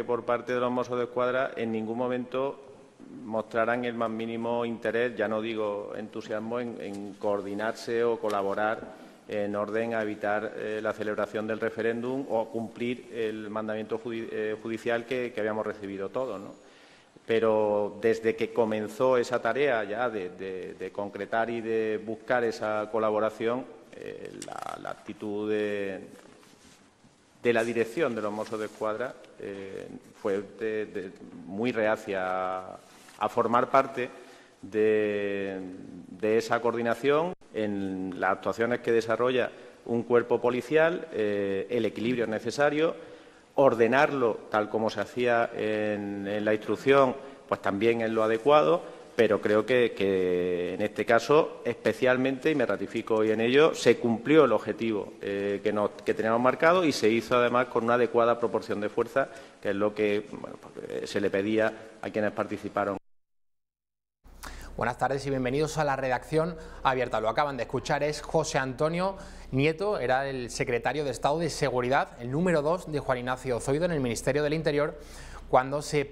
por parte de los Mossos de Escuadra en ningún momento mostraran el más mínimo interés, ya no digo entusiasmo, en coordinarse o colaborar en orden a evitar la celebración del referéndum o cumplir el mandamiento judicial que habíamos recibido todos, ¿no? Pero desde que comenzó esa tarea ya de concretar y de buscar esa colaboración, la actitud de la dirección de los Mossos de Escuadra fue muy reacia a formar parte de esa coordinación en las actuaciones que desarrolla un cuerpo policial, el equilibrio necesario, ordenarlo tal como se hacía en la instrucción, pues también es lo adecuado, pero creo que en este caso especialmente, y me ratifico hoy en ello, se cumplió el objetivo que teníamos marcado y se hizo además con una adecuada proporción de fuerza, que es lo que se le pedía a quienes participaron. Buenas tardes y bienvenidos a la redacción abierta. Lo acaban de escuchar, es José Antonio Nieto, era el secretario de Estado de Seguridad, el número 2 de Juan Ignacio Zoido en el Ministerio del Interior, cuando se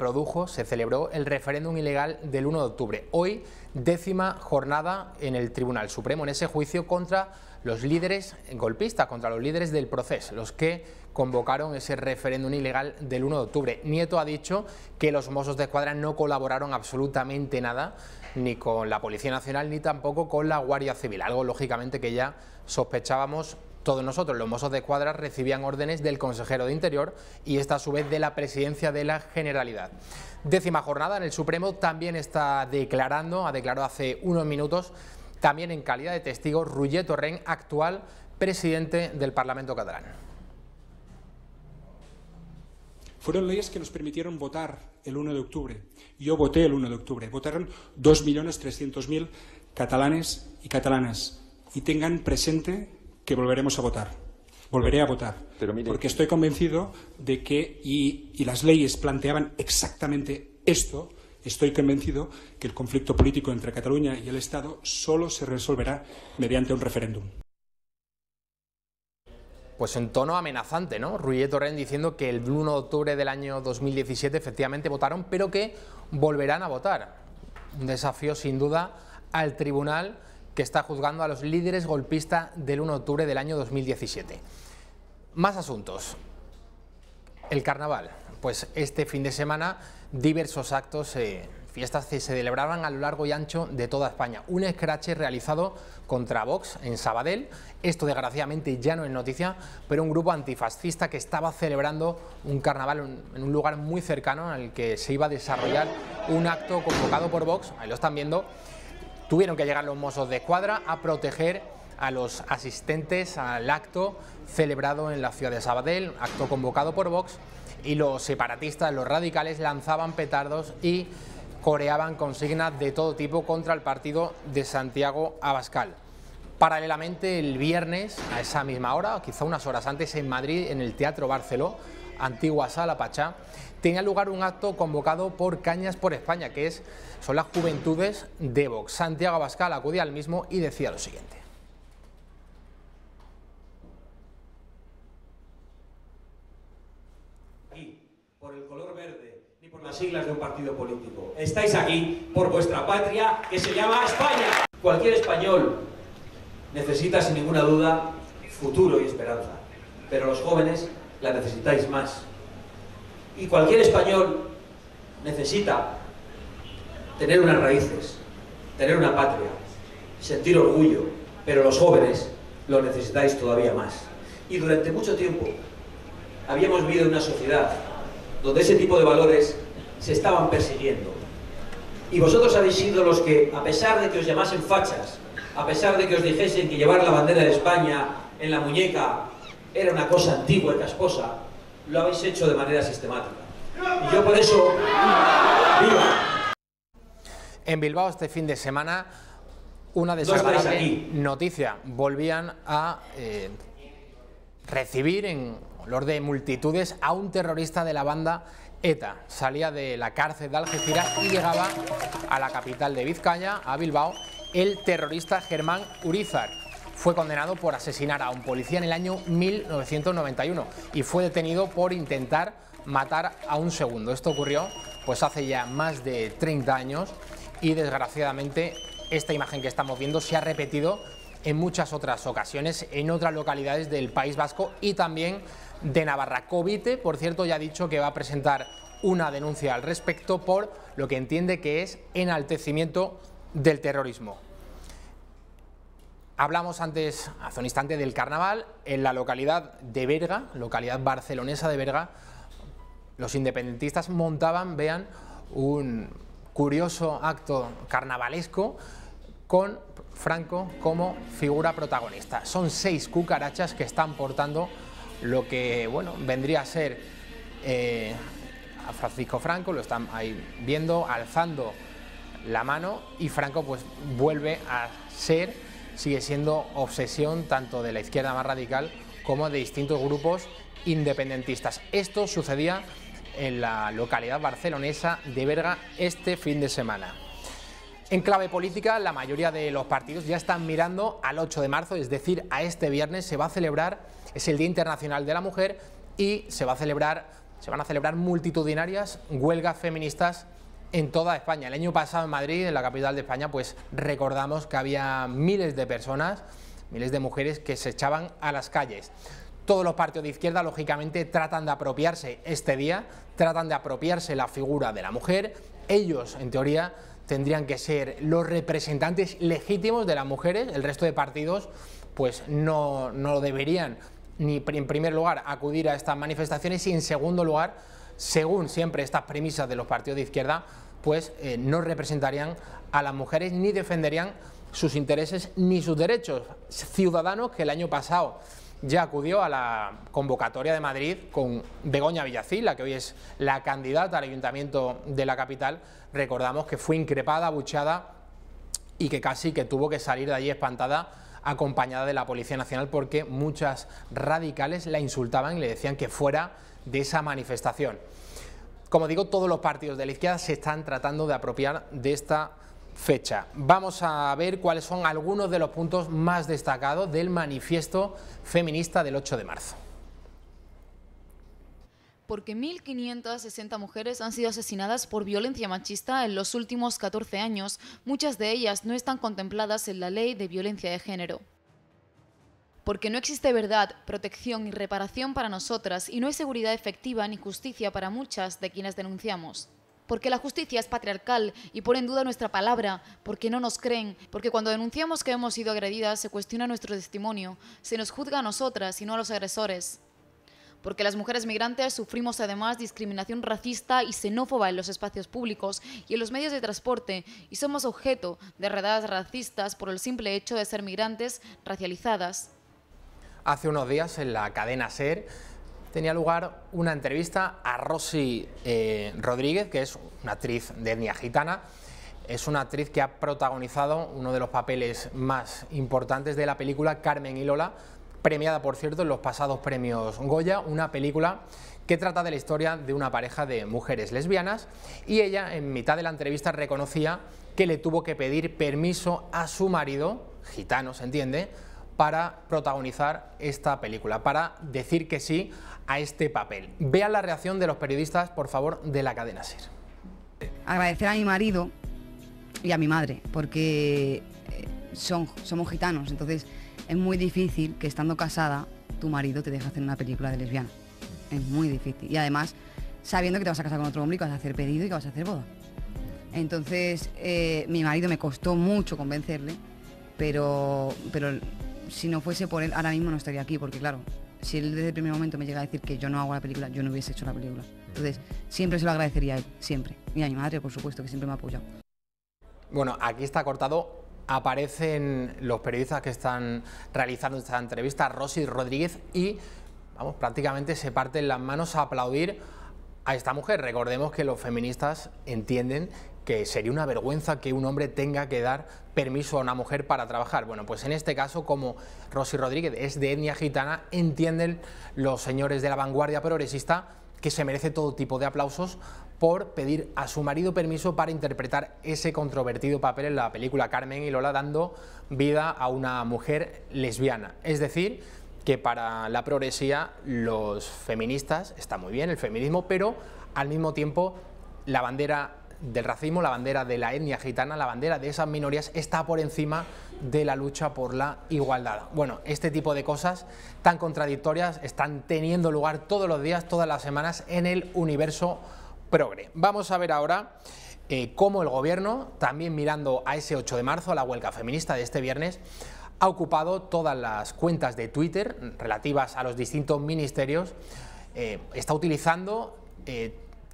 celebró el referéndum ilegal del 1 de octubre. Hoy, 10ª jornada en el Tribunal Supremo, en ese juicio contra los líderes golpistas, contra los líderes del proceso, los que convocaron ese referéndum ilegal del 1 de octubre. Nieto ha dicho que los Mossos de Escuadra no colaboraron absolutamente nada, ni con la Policía Nacional, ni tampoco con la Guardia Civil, algo lógicamente que ya sospechábamos todos nosotros. Los Mossos de Escuadra recibían órdenes del consejero de Interior y esta a su vez de la Presidencia de la Generalidad. 10ª jornada en el Supremo, también ha declarado hace unos minutos, también en calidad de testigo, Roger Torrent, actual presidente del Parlamento catalán. Fueron leyes que nos permitieron votar el 1 de octubre. Yo voté el 1 de octubre. Votaron 2.300.000 catalanes y catalanas. Y tengan presente que volveremos a votar. Volveré a votar. Pero mire, porque estoy convencido de que, y las leyes planteaban exactamente esto, estoy convencido que el conflicto político entre Cataluña y el Estado solo se resolverá mediante un referéndum. Pues en tono amenazante, ¿no? Roger Torrent diciendo que el 1 de octubre del año 2017 efectivamente votaron, pero que volverán a votar. Un desafío sin duda al tribunal que está juzgando a los líderes golpistas del 1 de octubre del año 2017. Más asuntos. El carnaval. Pues este fin de semana diversos actos, fiestas se celebraban a lo largo y ancho de toda España. Un escrache realizado contra Vox en Sabadell. Esto desgraciadamente ya no es noticia, pero un grupo antifascista que estaba celebrando un carnaval en un lugar muy cercano al que se iba a desarrollar un acto convocado por Vox, ahí lo están viendo. Tuvieron que llegar los Mossos de Escuadra a proteger a los asistentes al acto celebrado en la ciudad de Sabadell, acto convocado por Vox, y los separatistas, los radicales, lanzaban petardos y coreaban consignas de todo tipo contra el partido de Santiago Abascal. Paralelamente, el viernes, a esa misma hora, quizá unas horas antes, en Madrid, en el Teatro Barceló, antigua Sala Pachá, tenía lugar un acto convocado por Cañas por España, que son las juventudes de Vox. Santiago Abascal acudía al mismo y decía lo siguiente. Aquí, por el color verde, ni por las siglas de un partido político. Estáis aquí por vuestra patria, que se llama España. Cualquier español necesita, sin ninguna duda, futuro y esperanza. Pero los jóvenes la necesitáis más. Y cualquier español necesita tener unas raíces, tener una patria, sentir orgullo, pero los jóvenes lo necesitáis todavía más. Y durante mucho tiempo habíamos vivido en una sociedad donde ese tipo de valores se estaban persiguiendo. Y vosotros habéis sido los que, a pesar de que os llamasen fachas, a pesar de que os dijesen que llevar la bandera de España en la muñeca era una cosa antigua y casposa, lo habéis hecho de manera sistemática. Y yo por eso... ¡Viva! En Bilbao este fin de semana, una desagradable noticia. Volvían a recibir en olor de multitudes a un terrorista de la banda ETA. Salía de la cárcel de Algeciras y llegaba a la capital de Vizcaya, a Bilbao, el terrorista Germán Urizar. fue condenado por asesinar a un policía en el año 1991 y fue detenido por intentar matar a un segundo. Esto ocurrió pues hace ya más de 30 años y desgraciadamente esta imagen que estamos viendo se ha repetido en muchas otras ocasiones en otras localidades del País Vasco y también de Navarra. Covite, por cierto, ya ha dicho que va a presentar una denuncia al respecto por lo que entiende que es enaltecimiento del terrorismo. Hablamos antes, hace un instante, del carnaval. En la localidad de Berga, localidad barcelonesa de Berga, los independentistas montaban, vean, un curioso acto carnavalesco con Franco como figura protagonista. Son 6 cucarachas que están portando lo que, bueno, vendría a ser a Francisco Franco, lo están ahí viendo, alzando la mano, y Franco pues vuelve a ser, sigue siendo obsesión tanto de la izquierda más radical como de distintos grupos independentistas. Esto sucedía en la localidad barcelonesa de Berga este fin de semana. En clave política, la mayoría de los partidos ya están mirando al 8 de marzo, es decir, a este viernes se va a celebrar, es el Día Internacional de la Mujer, y se van a celebrar multitudinarias huelgas feministas en toda España. El año pasado en Madrid, en la capital de España, pues recordamos que había miles de personas, miles de mujeres que se echaban a las calles. Todos los partidos de izquierda, lógicamente, tratan de apropiarse este día, tratan de apropiarse la figura de la mujer. Ellos, en teoría, tendrían que ser los representantes legítimos de las mujeres. El resto de partidos pues no deberían, ni en primer lugar, acudir a estas manifestaciones, y en segundo lugar, según siempre estas premisas de los partidos de izquierda, pues no representarían a las mujeres ni defenderían sus intereses ni sus derechos. Ciudadanos, que el año pasado ya acudió a la convocatoria de Madrid con Begoña Villacís, la que hoy es la candidata al ayuntamiento de la capital, recordamos que fue increpada, abucheada y que casi que tuvo que salir de allí espantada, acompañada de la Policía Nacional, porque muchas radicales la insultaban y le decían que fuera de esa manifestación. Como digo, todos los partidos de la izquierda se están tratando de apropiar de esta fecha. Vamos a ver cuáles son algunos de los puntos más destacados del manifiesto feminista del 8 de marzo. Porque 1.560 mujeres han sido asesinadas por violencia machista en los últimos 14 años. Muchas de ellas no están contempladas en la Ley de Violencia de Género. Porque no existe verdad, protección y reparación para nosotras, y no hay seguridad efectiva ni justicia para muchas de quienes denunciamos. Porque la justicia es patriarcal y pone en duda nuestra palabra, porque no nos creen, porque cuando denunciamos que hemos sido agredidas se cuestiona nuestro testimonio, se nos juzga a nosotras y no a los agresores. Porque las mujeres migrantes sufrimos además discriminación racista y xenófoba en los espacios públicos y en los medios de transporte, y somos objeto de redadas racistas por el simple hecho de ser migrantes racializadas. Hace unos días en la cadena SER tenía lugar una entrevista a Rosy Rodríguez, que es una actriz de etnia gitana. Es una actriz que ha protagonizado uno de los papeles más importantes de la película Carmen y Lola, premiada, por cierto, en los pasados premios Goya, una película que trata de la historia de una pareja de mujeres lesbianas, y ella, en mitad de la entrevista, reconocía que le tuvo que pedir permiso a su marido, gitano, se entiende, para protagonizar esta película, para decir que sí a este papel. Vean la reacción de los periodistas, por favor, de la cadena SER. Agradecer a mi marido y a mi madre, porque somos gitanos, entonces es muy difícil que, estando casada, tu marido te deje hacer una película de lesbiana. Es muy difícil. Y además, sabiendo que te vas a casar con otro hombre y que vas a hacer pedido y que vas a hacer boda. Entonces, mi marido me costó mucho convencerle, pero si no fuese por él, ahora mismo no estaría aquí, porque claro, si él desde el primer momento me llega a decir que yo no hago la película, yo no hubiese hecho la película. Entonces, siempre se lo agradecería a él, siempre. Y a mi madre, por supuesto, que siempre me ha apoyado. Bueno, aquí está cortado. Aparecen los periodistas que están realizando esta entrevista, Rosy Rodríguez, y vamos, prácticamente se parten las manos a aplaudir a esta mujer. Recordemos que los feministas entienden que sería una vergüenza que un hombre tenga que dar permiso a una mujer para trabajar. Bueno, pues en este caso, como Rosy Rodríguez es de etnia gitana, entienden los señores de la vanguardia progresista que se merece todo tipo de aplausos por pedir a su marido permiso para interpretar ese controvertido papel en la película Carmen y Lola, dando vida a una mujer lesbiana. Es decir, que para la progresía los feministas, está muy bien el feminismo, pero al mismo tiempo la bandera del racismo, la bandera de la etnia gitana, la bandera de esas minorías está por encima de la lucha por la igualdad. Bueno, este tipo de cosas tan contradictorias están teniendo lugar todos los días, todas las semanas en el universo progre. Vamos a ver ahora cómo el gobierno, también mirando a ese 8 de marzo, a la huelga feminista de este viernes, ha ocupado todas las cuentas de Twitter relativas a los distintos ministerios, está utilizando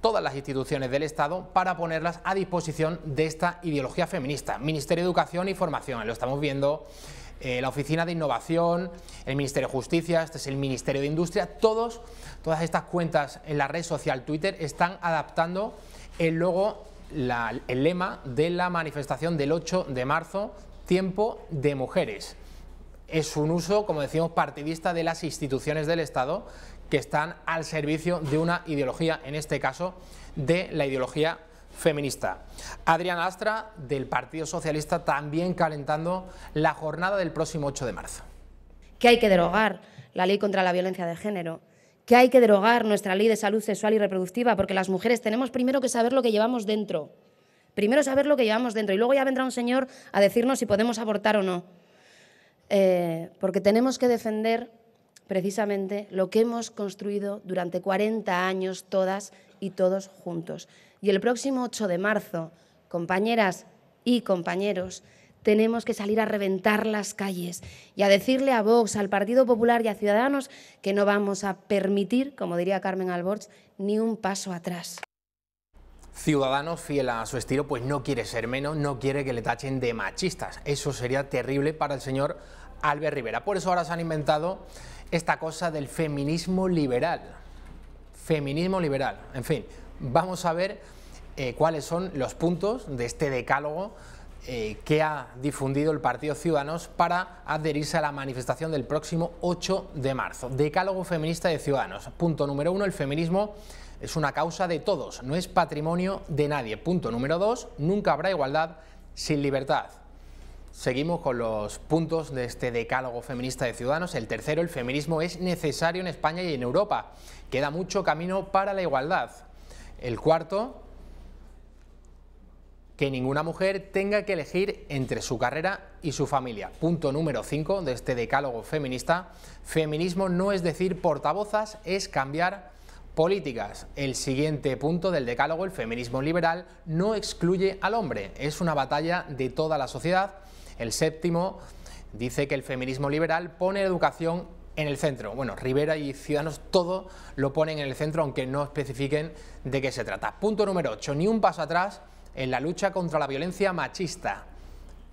todas las instituciones del Estado para ponerlas a disposición de esta ideología feminista. Ministerio de Educación y Formación, lo estamos viendo, la Oficina de Innovación, el Ministerio de Justicia, este es el Ministerio de Industria, todas estas cuentas en la red social Twitter están adaptando el logo, el lema de la manifestación del 8 de marzo, Tiempo de Mujeres. Es un uso, como decimos, partidista de las instituciones del Estado que están al servicio de una ideología, en este caso, de la ideología feminista. Adriana Astra, del Partido Socialista, también calentando la jornada del próximo 8 de marzo. Que hay que derogar la ley contra la violencia de género, que hay que derogar nuestra ley de salud sexual y reproductiva, porque las mujeres tenemos primero que saber lo que llevamos dentro. Primero saber lo que llevamos dentro y luego ya vendrá un señor a decirnos si podemos abortar o no. Porque tenemos que defender precisamente lo que hemos construido durante 40 años todas y todos juntos. Y el próximo 8 de marzo, compañeras y compañeros, tenemos que salir a reventar las calles y a decirle a Vox, al Partido Popular y a Ciudadanos que no vamos a permitir, como diría Carmen Alborch, ni un paso atrás. Ciudadanos, fiel a su estilo, pues no quiere ser menos, no quiere que le tachen de machistas. Eso sería terrible para el señor Albert Rivera. Por eso ahora se han inventado esta cosa del feminismo liberal. Feminismo liberal. En fin, vamos a ver cuáles son los puntos de este decálogo que ha difundido el Partido Ciudadanos para adherirse a la manifestación del próximo 8 de marzo. Decálogo feminista de Ciudadanos. Punto número 1, el feminismo es una causa de todos, no es patrimonio de nadie. Punto número 2, nunca habrá igualdad sin libertad. Seguimos con los puntos de este decálogo feminista de Ciudadanos. El tercero, el feminismo es necesario en España y en Europa. Queda mucho camino para la igualdad. El cuarto, que ninguna mujer tenga que elegir entre su carrera y su familia. Punto número 5 de este decálogo feminista. Feminismo no es decir portavozas, es cambiar políticas. El siguiente punto del decálogo, el feminismo liberal, no excluye al hombre. Es una batalla de toda la sociedad. El séptimo dice que el feminismo liberal pone la educación en el centro. Bueno, Rivera y Ciudadanos todo lo ponen en el centro, aunque no especifiquen de qué se trata. Punto número 8, ni un paso atrás en la lucha contra la violencia machista.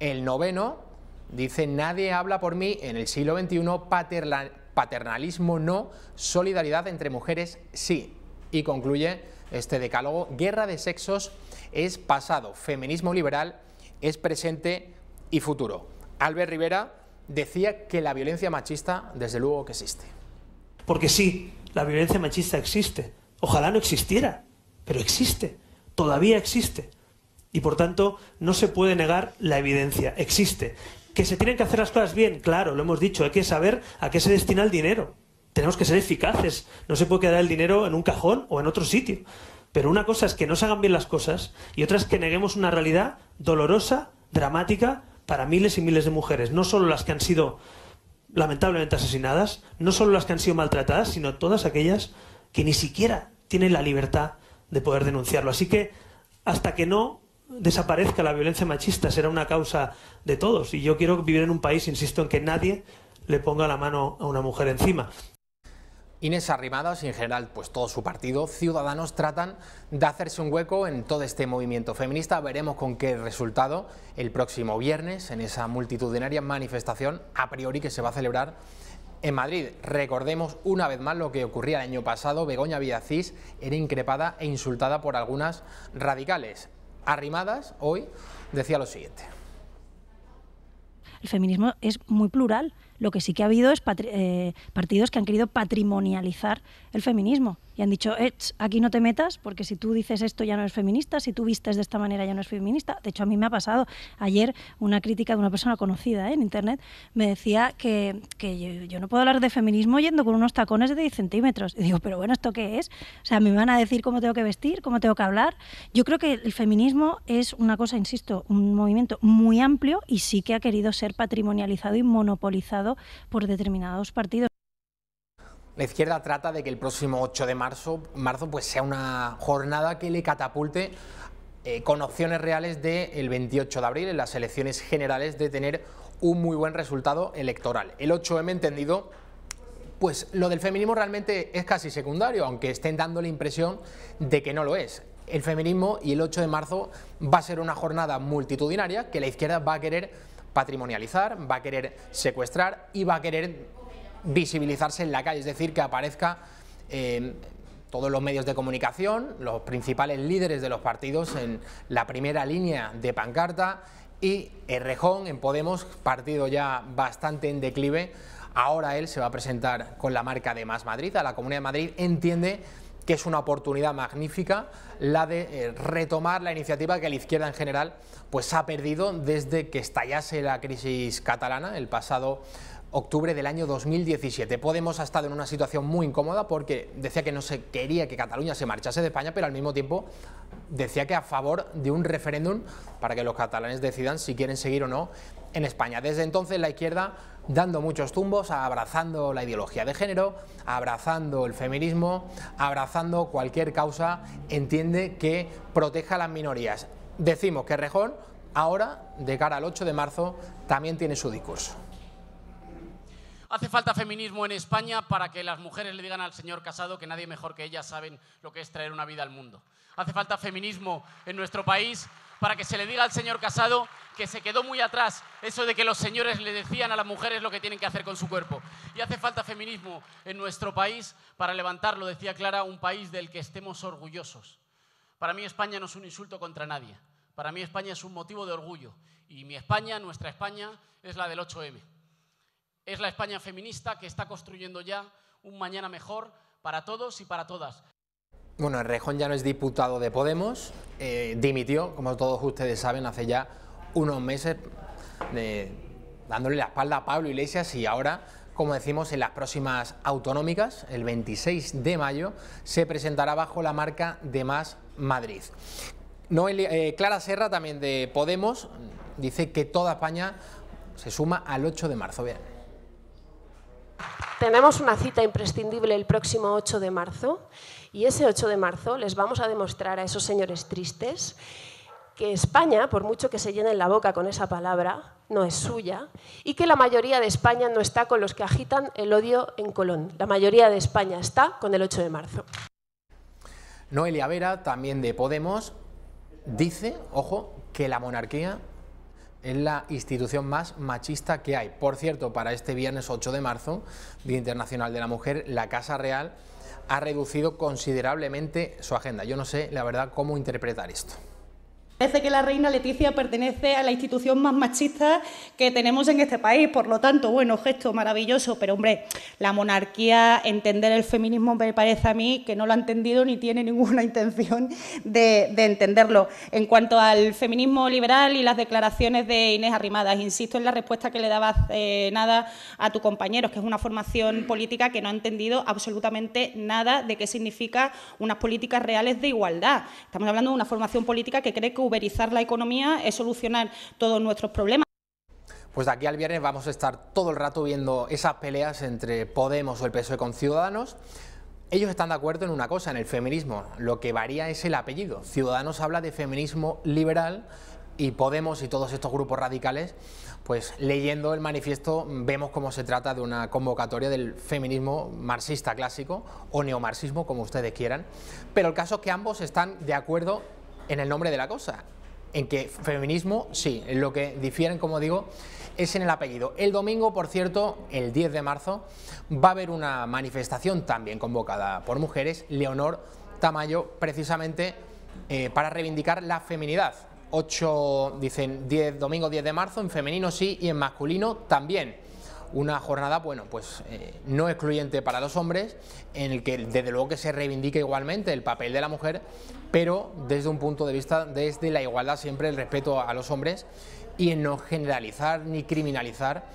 El noveno dice, nadie habla por mí en el siglo XXI, paternalismo no, solidaridad entre mujeres sí. Y concluye este decálogo, guerra de sexos es pasado, feminismo liberal es presente y futuro. Albert Rivera decía que la violencia machista, desde luego que existe. Porque sí, la violencia machista existe. Ojalá no existiera, pero existe, todavía existe. Y por tanto, no se puede negar la evidencia, existe. ¿Que se tienen que hacer las cosas bien? Claro, lo hemos dicho, hay que saber a qué se destina el dinero. Tenemos que ser eficaces, no se puede quedar el dinero en un cajón o en otro sitio. Pero una cosa es que no se hagan bien las cosas y otra es que neguemos una realidad dolorosa, dramática, para miles y miles de mujeres, no solo las que han sido lamentablemente asesinadas, no solo las que han sido maltratadas, sino todas aquellas que ni siquiera tienen la libertad de poder denunciarlo. Así que hasta que no desaparezca la violencia machista será una causa de todos. Y yo quiero vivir en un país, insisto, en que nadie le ponga la mano a una mujer encima. Inés Arrimadas y en general pues todo su partido, Ciudadanos, tratan de hacerse un hueco en todo este movimiento feminista. Veremos con qué resultado el próximo viernes en esa multitudinaria manifestación a priori que se va a celebrar en Madrid. Recordemos una vez más lo que ocurría el año pasado. Begoña Villacís era increpada e insultada por algunas radicales. Arrimadas hoy decía lo siguiente. El feminismo es muy plural. Lo que sí que ha habido es partidos que han querido patrimonializar el feminismo. y han dicho, aquí no te metas, porque si tú dices esto ya no eres feminista, si tú vistes de esta manera ya no eres feminista. De hecho, a mí me ha pasado ayer una crítica de una persona conocida en internet, me decía que yo no puedo hablar de feminismo yendo con unos tacones de 10 centímetros. Y digo, pero bueno, ¿esto qué es? O sea, ¿me van a decir cómo tengo que vestir, cómo tengo que hablar? Yo creo que el feminismo es una cosa, insisto, un movimiento muy amplio y sí que ha querido ser patrimonializado y monopolizado por determinados partidos. La izquierda trata de que el próximo 8 de marzo pues sea una jornada que le catapulte con opciones reales del 28 de abril en las elecciones generales de tener un muy buen resultado electoral. El 8M entendido, pues lo del feminismo realmente es casi secundario, aunque estén dando la impresión de que no lo es. El feminismo y el 8 de marzo va a ser una jornada multitudinaria que la izquierda va a querer patrimonializar, va a querer secuestrar y va a querer visibilizarse en la calle, es decir, que aparezca todos los medios de comunicación, los principales líderes de los partidos en la primera línea de pancarta y Errejón en Podemos, partido ya bastante en declive, ahora él se va a presentar con la marca de Más Madrid, a la Comunidad de Madrid, entiende que es una oportunidad magnífica la de retomar la iniciativa que la izquierda en general pues ha perdido desde que estallase la crisis catalana el pasado octubre del año 2017. Podemos ha estado en una situación muy incómoda porque decía que no se quería que Cataluña se marchase de España, pero al mismo tiempo decía que a favor de un referéndum para que los catalanes decidan si quieren seguir o no en España. Desde entonces la izquierda dando muchos tumbos, abrazando la ideología de género, abrazando el feminismo, abrazando cualquier causa, entiende que proteja a las minorías. Decimos que Errejón ahora, de cara al 8 de marzo, también tiene su discurso. Hace falta feminismo en España para que las mujeres le digan al señor Casado que nadie mejor que ellas saben lo que es traer una vida al mundo. Hace falta feminismo en nuestro país para que se le diga al señor Casado que se quedó muy atrás eso de que los señores le decían a las mujeres lo que tienen que hacer con su cuerpo. Y hace falta feminismo en nuestro país para levantar, lo decía Clara, un país del que estemos orgullosos. Para mí España no es un insulto contra nadie. Para mí España es un motivo de orgullo. Y mi España, nuestra España, es la del 8M. Es la España feminista que está construyendo ya un mañana mejor para todos y para todas. Bueno, Errejón ya no es diputado de Podemos, dimitió, como todos ustedes saben, hace ya unos meses, dándole la espalda a Pablo Iglesias y ahora, como decimos, en las próximas autonómicas, el 26 de mayo, se presentará bajo la marca de Más Madrid. Clara Serra, también de Podemos, dice que toda España se suma al 8 de marzo. Bien. Tenemos una cita imprescindible el próximo 8 de marzo y ese 8 de marzo les vamos a demostrar a esos señores tristes que España, por mucho que se llenen la boca con esa palabra, no es suya y que la mayoría de España no está con los que agitan el odio en Colón. La mayoría de España está con el 8 de marzo. Noelia Vera, también de Podemos, dice, ojo, que la monarquía es la institución más machista que hay. Por cierto, para este viernes 8 de marzo, Día Internacional de la Mujer, la Casa Real ha reducido considerablemente su agenda. Yo no sé, la verdad, cómo interpretar esto. Parece que la reina Leticia pertenece a la institución más machista que tenemos en este país, por lo tanto, bueno, gesto maravilloso, pero hombre, la monarquía, entender el feminismo me parece a mí que no lo ha entendido ni tiene ninguna intención de entenderlo. En cuanto al feminismo liberal y las declaraciones de Inés Arrimadas, insisto en la respuesta que le daba hace nada a tu compañero, que es una formación política que no ha entendido absolutamente nada de qué significa unas políticas reales de igualdad. Estamos hablando de una formación política que cree que uberizar la economía es solucionar todos nuestros problemas. Pues de aquí al viernes vamos a estar todo el rato viendo esas peleas entre Podemos o el PSOE con Ciudadanos. Ellos están de acuerdo en una cosa, en el feminismo. Lo que varía es el apellido. Ciudadanos habla de feminismo liberal y Podemos y todos estos grupos radicales, pues leyendo el manifiesto vemos cómo se trata de una convocatoria del feminismo marxista clásico o neomarxismo, como ustedes quieran. Pero el caso es que ambos están de acuerdo en el nombre de la cosa, en que feminismo sí, en lo que difieren, como digo, es en el apellido. El domingo, por cierto, el 10 de marzo, va a haber una manifestación también convocada por mujeres, Leonor Tamayo, precisamente para reivindicar la feminidad. 8, dicen, domingo 10 de marzo, en femenino sí y en masculino también. una jornada, bueno, pues no excluyente para los hombres, en el que desde luego que se reivindica igualmente el papel de la mujer, pero desde un punto de vista, desde la igualdad, siempre el respeto a los hombres y en no generalizar ni criminalizar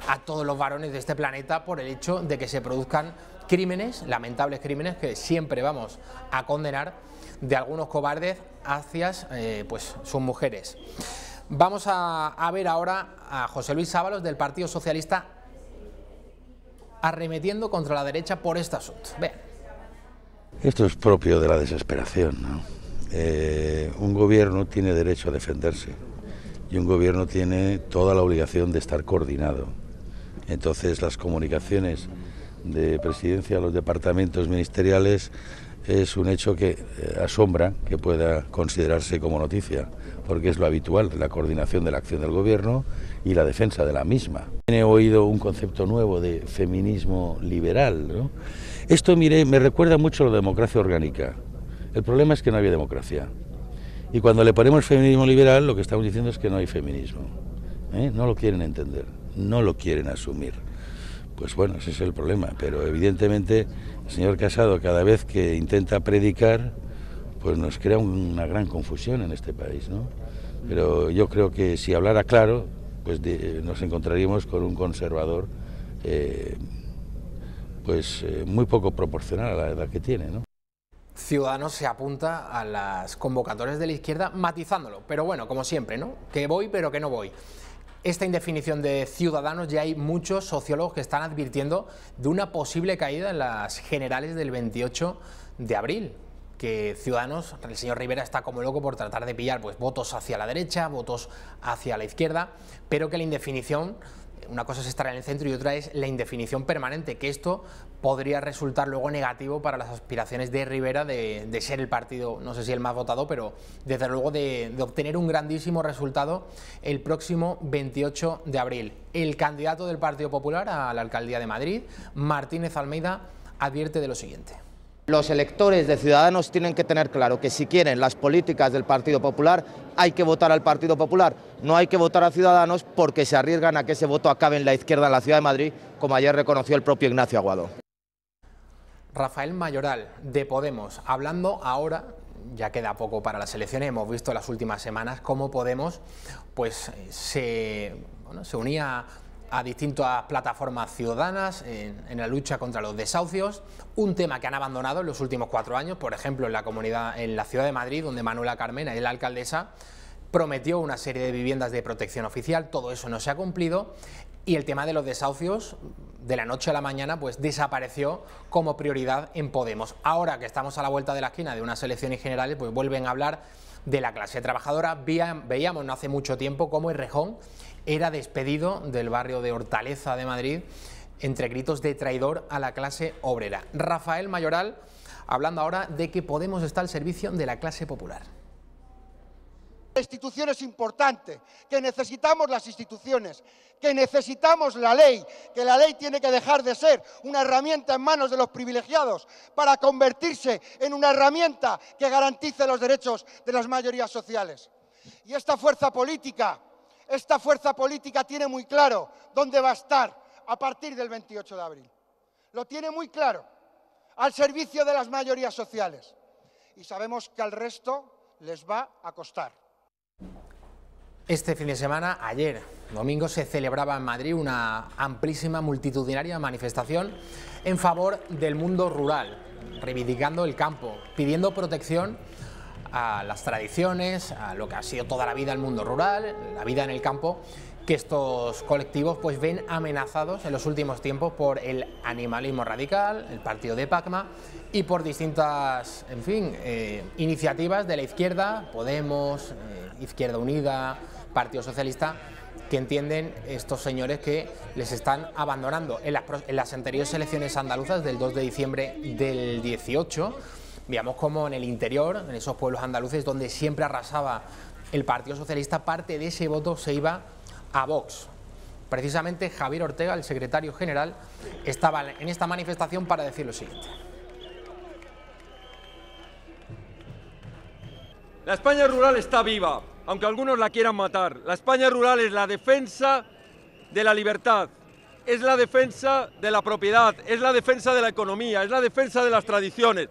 a todos los varones de este planeta por el hecho de que se produzcan crímenes, lamentables crímenes, que siempre vamos a condenar, de algunos cobardes hacia pues sus mujeres. Vamos a ver ahora a José Luis Ábalos del Partido Socialista arremetiendo contra la derecha por este asunto. Vean. Esto es propio de la desesperación, ¿no? Un gobierno tiene derecho a defenderse y un gobierno tiene toda la obligación de estar coordinado. Entonces las comunicaciones de presidencia a los departamentos ministeriales es un hecho que asombra que pueda considerarse como noticia, porque es lo habitual, la coordinación de la acción del gobierno y la defensa de la misma. He oído un concepto nuevo de feminismo liberal, ¿no? Esto, mire, me recuerda mucho a la democracia orgánica. El problema es que no había democracia. Y cuando le ponemos feminismo liberal, lo que estamos diciendo es que no hay feminismo. No lo quieren entender, no lo quieren asumir. Pues bueno, ese es el problema, pero evidentemente el señor Casado cada vez que intenta predicar, pues nos crea una gran confusión en este país, ¿no? Pero yo creo que si hablara claro, pues nos encontraríamos con un conservador muy poco proporcional a la edad que tiene, ¿no? Ciudadanos se apunta a las convocatorias de la izquierda matizándolo, pero bueno, como siempre, ¿no? Que voy pero que no voy. Esta indefinición de Ciudadanos, ya hay muchos sociólogos que están advirtiendo de una posible caída en las generales del 28 de abril. Que Ciudadanos, el señor Rivera está como loco por tratar de pillar pues votos hacia la derecha, votos hacia la izquierda, pero que la indefinición, una cosa es estar en el centro y otra es la indefinición permanente, que esto podría resultar luego negativo para las aspiraciones de Rivera de ser el partido, no sé si el más votado, pero desde luego de obtener un grandísimo resultado el próximo 28 de abril. El candidato del Partido Popular a la alcaldía de Madrid, Martínez Almeida, advierte de lo siguiente. Los electores de Ciudadanos tienen que tener claro que si quieren las políticas del Partido Popular hay que votar al Partido Popular, no hay que votar a Ciudadanos porque se arriesgan a que ese voto acabe en la izquierda en la Ciudad de Madrid, como ayer reconoció el propio Ignacio Aguado. Rafael Mayoral, de Podemos, hablando ahora, ya queda poco para las elecciones, hemos visto en las últimas semanas cómo Podemos pues, se unía a distintas plataformas ciudadanas en la lucha contra los desahucios, un tema que han abandonado en los últimos 4 años, por ejemplo en la Ciudad de Madrid, donde Manuela Carmena es la alcaldesa, prometió una serie de viviendas de protección oficial, todo eso no se ha cumplido y el tema de los desahucios de la noche a la mañana pues desapareció como prioridad en Podemos. Ahora que estamos a la vuelta de la esquina de unas elecciones generales, pues vuelven a hablar de la clase trabajadora. Veíamos no hace mucho tiempo cómo Errejón era despedido del barrio de Hortaleza de Madrid entre gritos de traidor a la clase obrera. Rafael Mayoral hablando ahora de que Podemos está al servicio de la clase popular. La institución es importante, que necesitamos las instituciones, que necesitamos la ley, que la ley tiene que dejar de ser una herramienta en manos de los privilegiados para convertirse en una herramienta que garantice los derechos de las mayorías sociales. Y esta fuerza política tiene muy claro dónde va a estar a partir del 28 de abril. Lo tiene muy claro, al servicio de las mayorías sociales. Y sabemos que al resto les va a costar. Este fin de semana, ayer, domingo, se celebraba en Madrid una amplísima, multitudinaria manifestación en favor del mundo rural, reivindicando el campo, pidiendo protección a las tradiciones, a lo que ha sido toda la vida el mundo rural, la vida en el campo, que estos colectivos pues ven amenazados en los últimos tiempos por el animalismo radical, el partido de Pacma y por distintas, en fin, iniciativas de la izquierda, Podemos, Izquierda Unida, Partido Socialista, que entienden estos señores que les están abandonando. En las anteriores elecciones andaluzas del 2 de diciembre del 18, veamos cómo en el interior, en esos pueblos andaluces donde siempre arrasaba el Partido Socialista, parte de ese voto se iba a Vox. Precisamente Javier Ortega, el secretario general, estaba en esta manifestación para decir lo siguiente. La España rural está viva, aunque algunos la quieran matar. La España rural es la defensa de la libertad, es la defensa de la propiedad, es la defensa de la economía, es la defensa de las tradiciones.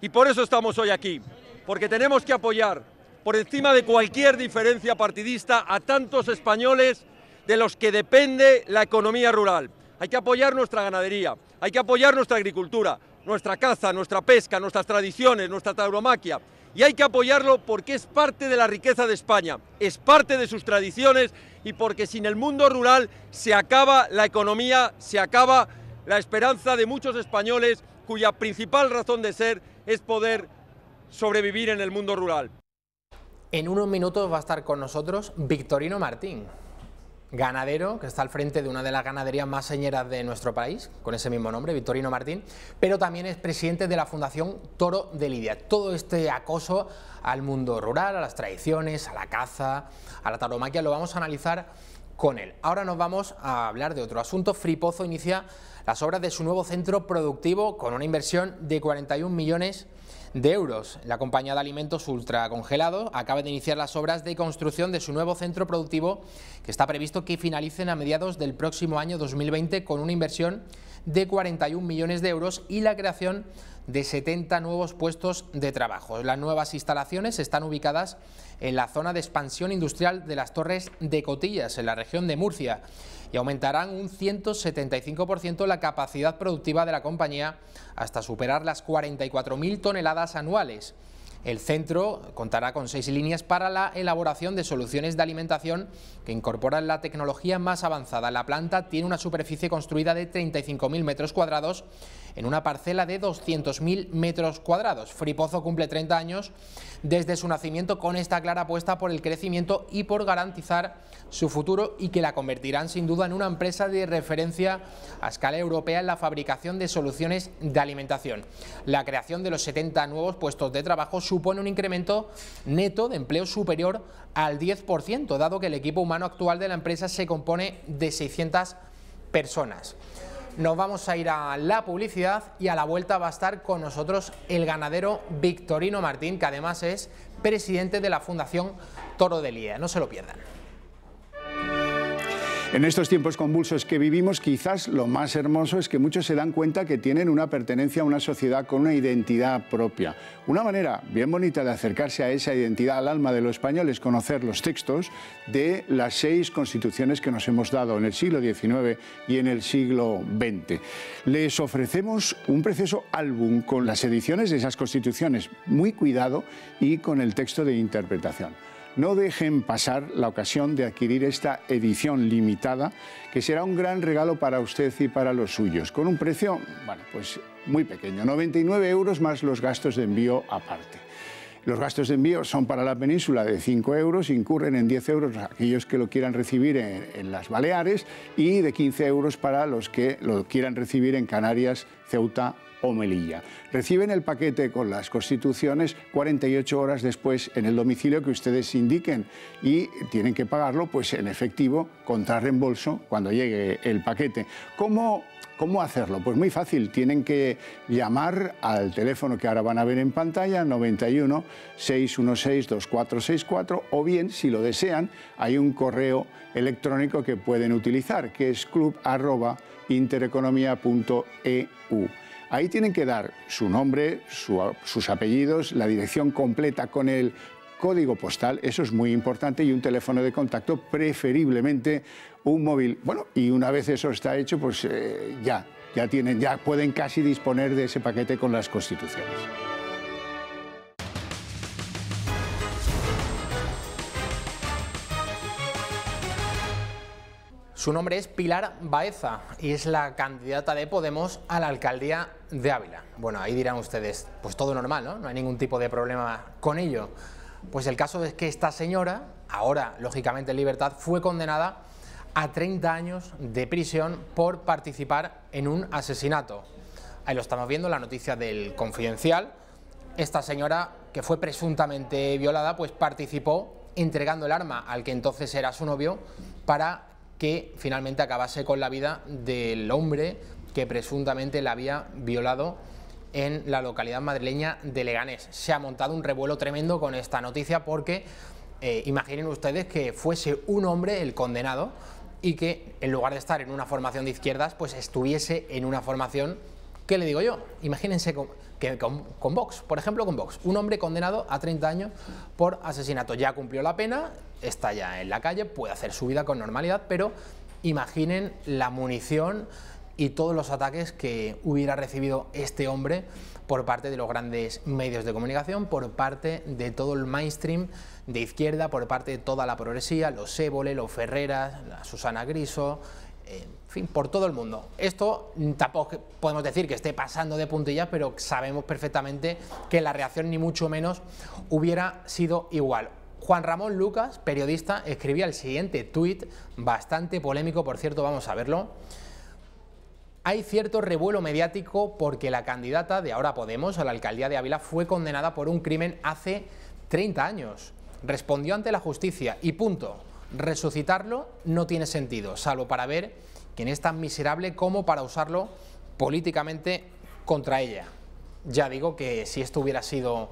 Y por eso estamos hoy aquí, porque tenemos que apoyar, por encima de cualquier diferencia partidista, a tantos españoles de los que depende la economía rural. Hay que apoyar nuestra ganadería, hay que apoyar nuestra agricultura, nuestra caza, nuestra pesca, nuestras tradiciones, nuestra tauromaquia. Y hay que apoyarlo porque es parte de la riqueza de España, es parte de sus tradiciones y porque sin el mundo rural se acaba la economía, se acaba la esperanza de muchos españoles cuya principal razón de ser es poder sobrevivir en el mundo rural. En unos minutos va a estar con nosotros Victorino Martín, ganadero que está al frente de una de las ganaderías más señeras de nuestro país, con ese mismo nombre, Victorino Martín, pero también es presidente de la Fundación Toro de Lidia. Todo este acoso al mundo rural, a las tradiciones, a la caza, a la tauromaquia, lo vamos a analizar con él. Ahora nos vamos a hablar de otro asunto. Fripozo inicia las obras de su nuevo centro productivo con una inversión de 41 millones de euros. La compañía de alimentos ultracongelados acaba de iniciar las obras de construcción de su nuevo centro productivo, que está previsto que finalicen a mediados del próximo año 2020 con una inversión de 41 millones de euros y la creación de 70 nuevos puestos de trabajo. Las nuevas instalaciones están ubicadas en la zona de expansión industrial de las Torres de Cotillas, en la región de Murcia, y aumentarán un 175% la capacidad productiva de la compañía hasta superar las 44.000 toneladas anuales. El centro contará con 6 líneas para la elaboración de soluciones de alimentación que incorporan la tecnología más avanzada. La planta tiene una superficie construida de 35.000 metros cuadrados en una parcela de 200.000 metros cuadrados. Fripozo cumple 30 años desde su nacimiento con esta clara apuesta por el crecimiento y por garantizar su futuro, y que la convertirán sin duda en una empresa de referencia a escala europea en la fabricación de soluciones de alimentación. La creación de los 70 nuevos puestos de trabajo supone un incremento neto de empleo superior al 10%, dado que el equipo humano actual de la empresa se compone de 600 personas. Nos vamos a ir a la publicidad y a la vuelta va a estar con nosotros el ganadero Victorino Martín, que además es presidente de la Fundación Toro de Lidia. No se lo pierdan. En estos tiempos convulsos que vivimos, quizás lo más hermoso es que muchos se dan cuenta que tienen una pertenencia a una sociedad con una identidad propia. Una manera bien bonita de acercarse a esa identidad, al alma de los españoles, es conocer los textos de las 6 constituciones que nos hemos dado en el siglo XIX y en el siglo XX. Les ofrecemos un precioso álbum con las ediciones de esas constituciones, muy cuidado, y con el texto de interpretación. No dejen pasar la ocasión de adquirir esta edición limitada, que será un gran regalo para usted y para los suyos, con un precio, bueno, pues muy pequeño, 99 euros más los gastos de envío aparte. Los gastos de envío son para la península de 5 euros, incurren en 10 euros aquellos que lo quieran recibir en las Baleares y de 15 euros para los que lo quieran recibir en Canarias, Ceuta o Melilla. Reciben el paquete con las constituciones 48 horas después en el domicilio que ustedes indiquen y tienen que pagarlo pues en efectivo contra reembolso cuando llegue el paquete. ¿Cómo hacerlo? Pues muy fácil, tienen que llamar al teléfono que ahora van a ver en pantalla, 91 616 2464, o bien, si lo desean, hay un correo electrónico que pueden utilizar, que es club@intereconomia.eu. Ahí tienen que dar su nombre, sus apellidos, la dirección completa con el código postal, eso es muy importante, y un teléfono de contacto, preferiblemente un móvil. Bueno, y una vez eso está hecho, pues ya pueden casi disponer de ese paquete con las constituciones. Su nombre es Pilar Baeza y es la candidata de Podemos a la alcaldía de Ávila. Bueno, ahí dirán ustedes, pues todo normal, ¿no? No hay ningún tipo de problema con ello. Pues el caso es que esta señora, ahora lógicamente en libertad, fue condenada a 30 años de prisión por participar en un asesinato. Ahí lo estamos viendo, la noticia del Confidencial. Esta señora, que fue presuntamente violada, pues participó entregando el arma al que entonces era su novio para que finalmente acabase con la vida del hombre que presuntamente la había violado en la localidad madrileña de Leganés. Se ha montado un revuelo tremendo con esta noticia porque imaginen ustedes que fuese un hombre el condenado y que en lugar de estar en una formación de izquierdas, pues estuviese en una formación, ¿qué le digo yo? Imagínense con Vox, por ejemplo con Vox, un hombre condenado a 30 años por asesinato, ya cumplió la pena, está ya en la calle, puede hacer su vida con normalidad, pero imaginen la munición y todos los ataques que hubiera recibido este hombre por parte de los grandes medios de comunicación, por parte de todo el mainstream de izquierda, por parte de toda la progresía, los Évole, los Ferreras, la Susana Griso, en fin, por todo el mundo. Esto tampoco podemos decir que esté pasando de puntillas, pero sabemos perfectamente que la reacción ni mucho menos hubiera sido igual. Juan Ramón Lucas, periodista, escribía el siguiente tuit, bastante polémico, por cierto, vamos a verlo. Hay cierto revuelo mediático porque la candidata de Ahora Podemos a la alcaldía de Ávila fue condenada por un crimen hace 30 años. Respondió ante la justicia y punto. Resucitarlo no tiene sentido, salvo para ver quién es tan miserable como para usarlo políticamente contra ella. Ya digo que si esto hubiera sido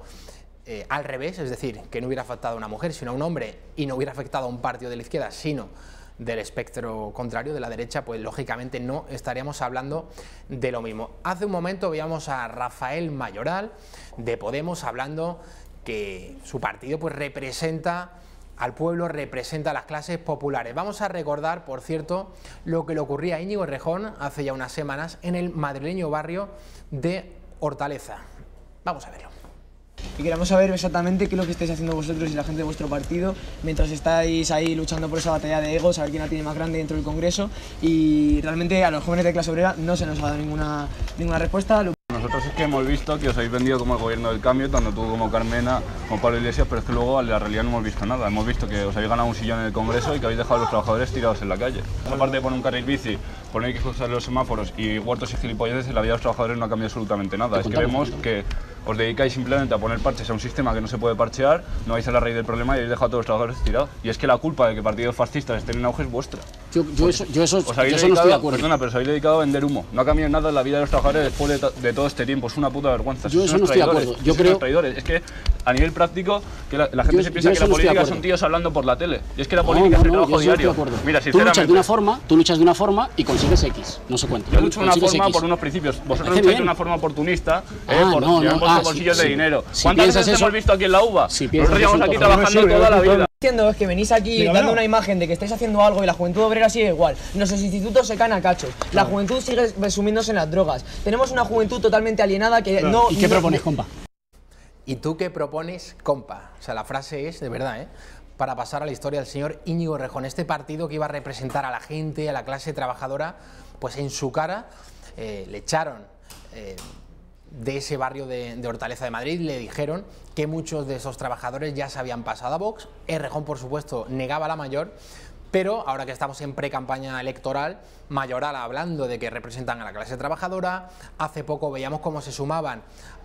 al revés, es decir, que no hubiera afectado a una mujer, sino a un hombre, y no hubiera afectado a un partido de la izquierda, sino del espectro contrario, de la derecha, pues lógicamente no estaríamos hablando de lo mismo. Hace un momento veíamos a Rafael Mayoral de Podemos hablando que su partido pues representa al pueblo, representa a las clases populares. Vamos a recordar, por cierto, lo que le ocurría a Íñigo Errejón hace ya unas semanas en el madrileño barrio de Hortaleza. Vamos a verlo. Y queremos saber exactamente qué es lo que estáis haciendo vosotros y la gente de vuestro partido mientras estáis ahí luchando por esa batalla de egos, a ver quién la tiene más grande dentro del Congreso, y realmente a los jóvenes de clase obrera no se nos ha dado ninguna respuesta. Nosotros es que hemos visto que os habéis vendido como el gobierno del cambio, tanto tú como Carmena, como Pablo Iglesias, pero es que luego en la realidad no hemos visto nada. Hemos visto que os habéis ganado un sillón en el Congreso y que habéis dejado a los trabajadores tirados en la calle. Aparte de poner un carril bici, poner que usar los semáforos y huertos y gilipolleces, en la vida de los trabajadores no ha cambiado absolutamente nada. Es que vemos que os dedicáis simplemente a poner parches a un sistema que no se puede parchear, no vais a la raíz del problema y habéis dejado a todos los trabajadores tirados. Y es que la culpa de que partidos fascistas estén en auge es vuestra. Yo no estoy de acuerdo. Perdona, pero os habéis dedicado a vender humo. No ha cambiado nada en la vida de los trabajadores después de todo este tiempo. Es una puta vergüenza. Yo eso no estoy de acuerdo. Yo creo... traidores. Es que a nivel práctico que la gente se piensa que la política son tíos hablando por la tele. Y es que la política es el trabajo diario. Mira, tú luchas de una forma y consigues X. No sé cuánto. Yo lucho de una forma por unos principios. Vosotros lucháis de una forma oportunista por vuestros bolsillos de dinero. ¿Cuántas veces hemos visto aquí en la UVA? Nosotros llevamos aquí trabajando toda la vida. Entiendo es que venís aquí dando una imagen de que estáis haciendo algo y la juventud obrera sigue igual. Nuestros institutos se caen a cachos. La juventud sigue resumiéndose en las drogas. Tenemos una juventud totalmente alienada que no... ¿Y qué propones, compa? ¿Y tú qué propones, compa? O sea, la frase es, de verdad, para pasar a la historia del señor Íñigo Errejón. Este partido que iba a representar a la gente, a la clase trabajadora, pues en su cara le echaron... de ese barrio de Hortaleza de Madrid, le dijeron que muchos de esos trabajadores ya se habían pasado a Vox. Errejón, por supuesto, negaba la mayor, pero ahora que estamos en pre-campaña electoral, Mayoral hablando de que representan a la clase trabajadora. Hace poco veíamos cómo se sumaban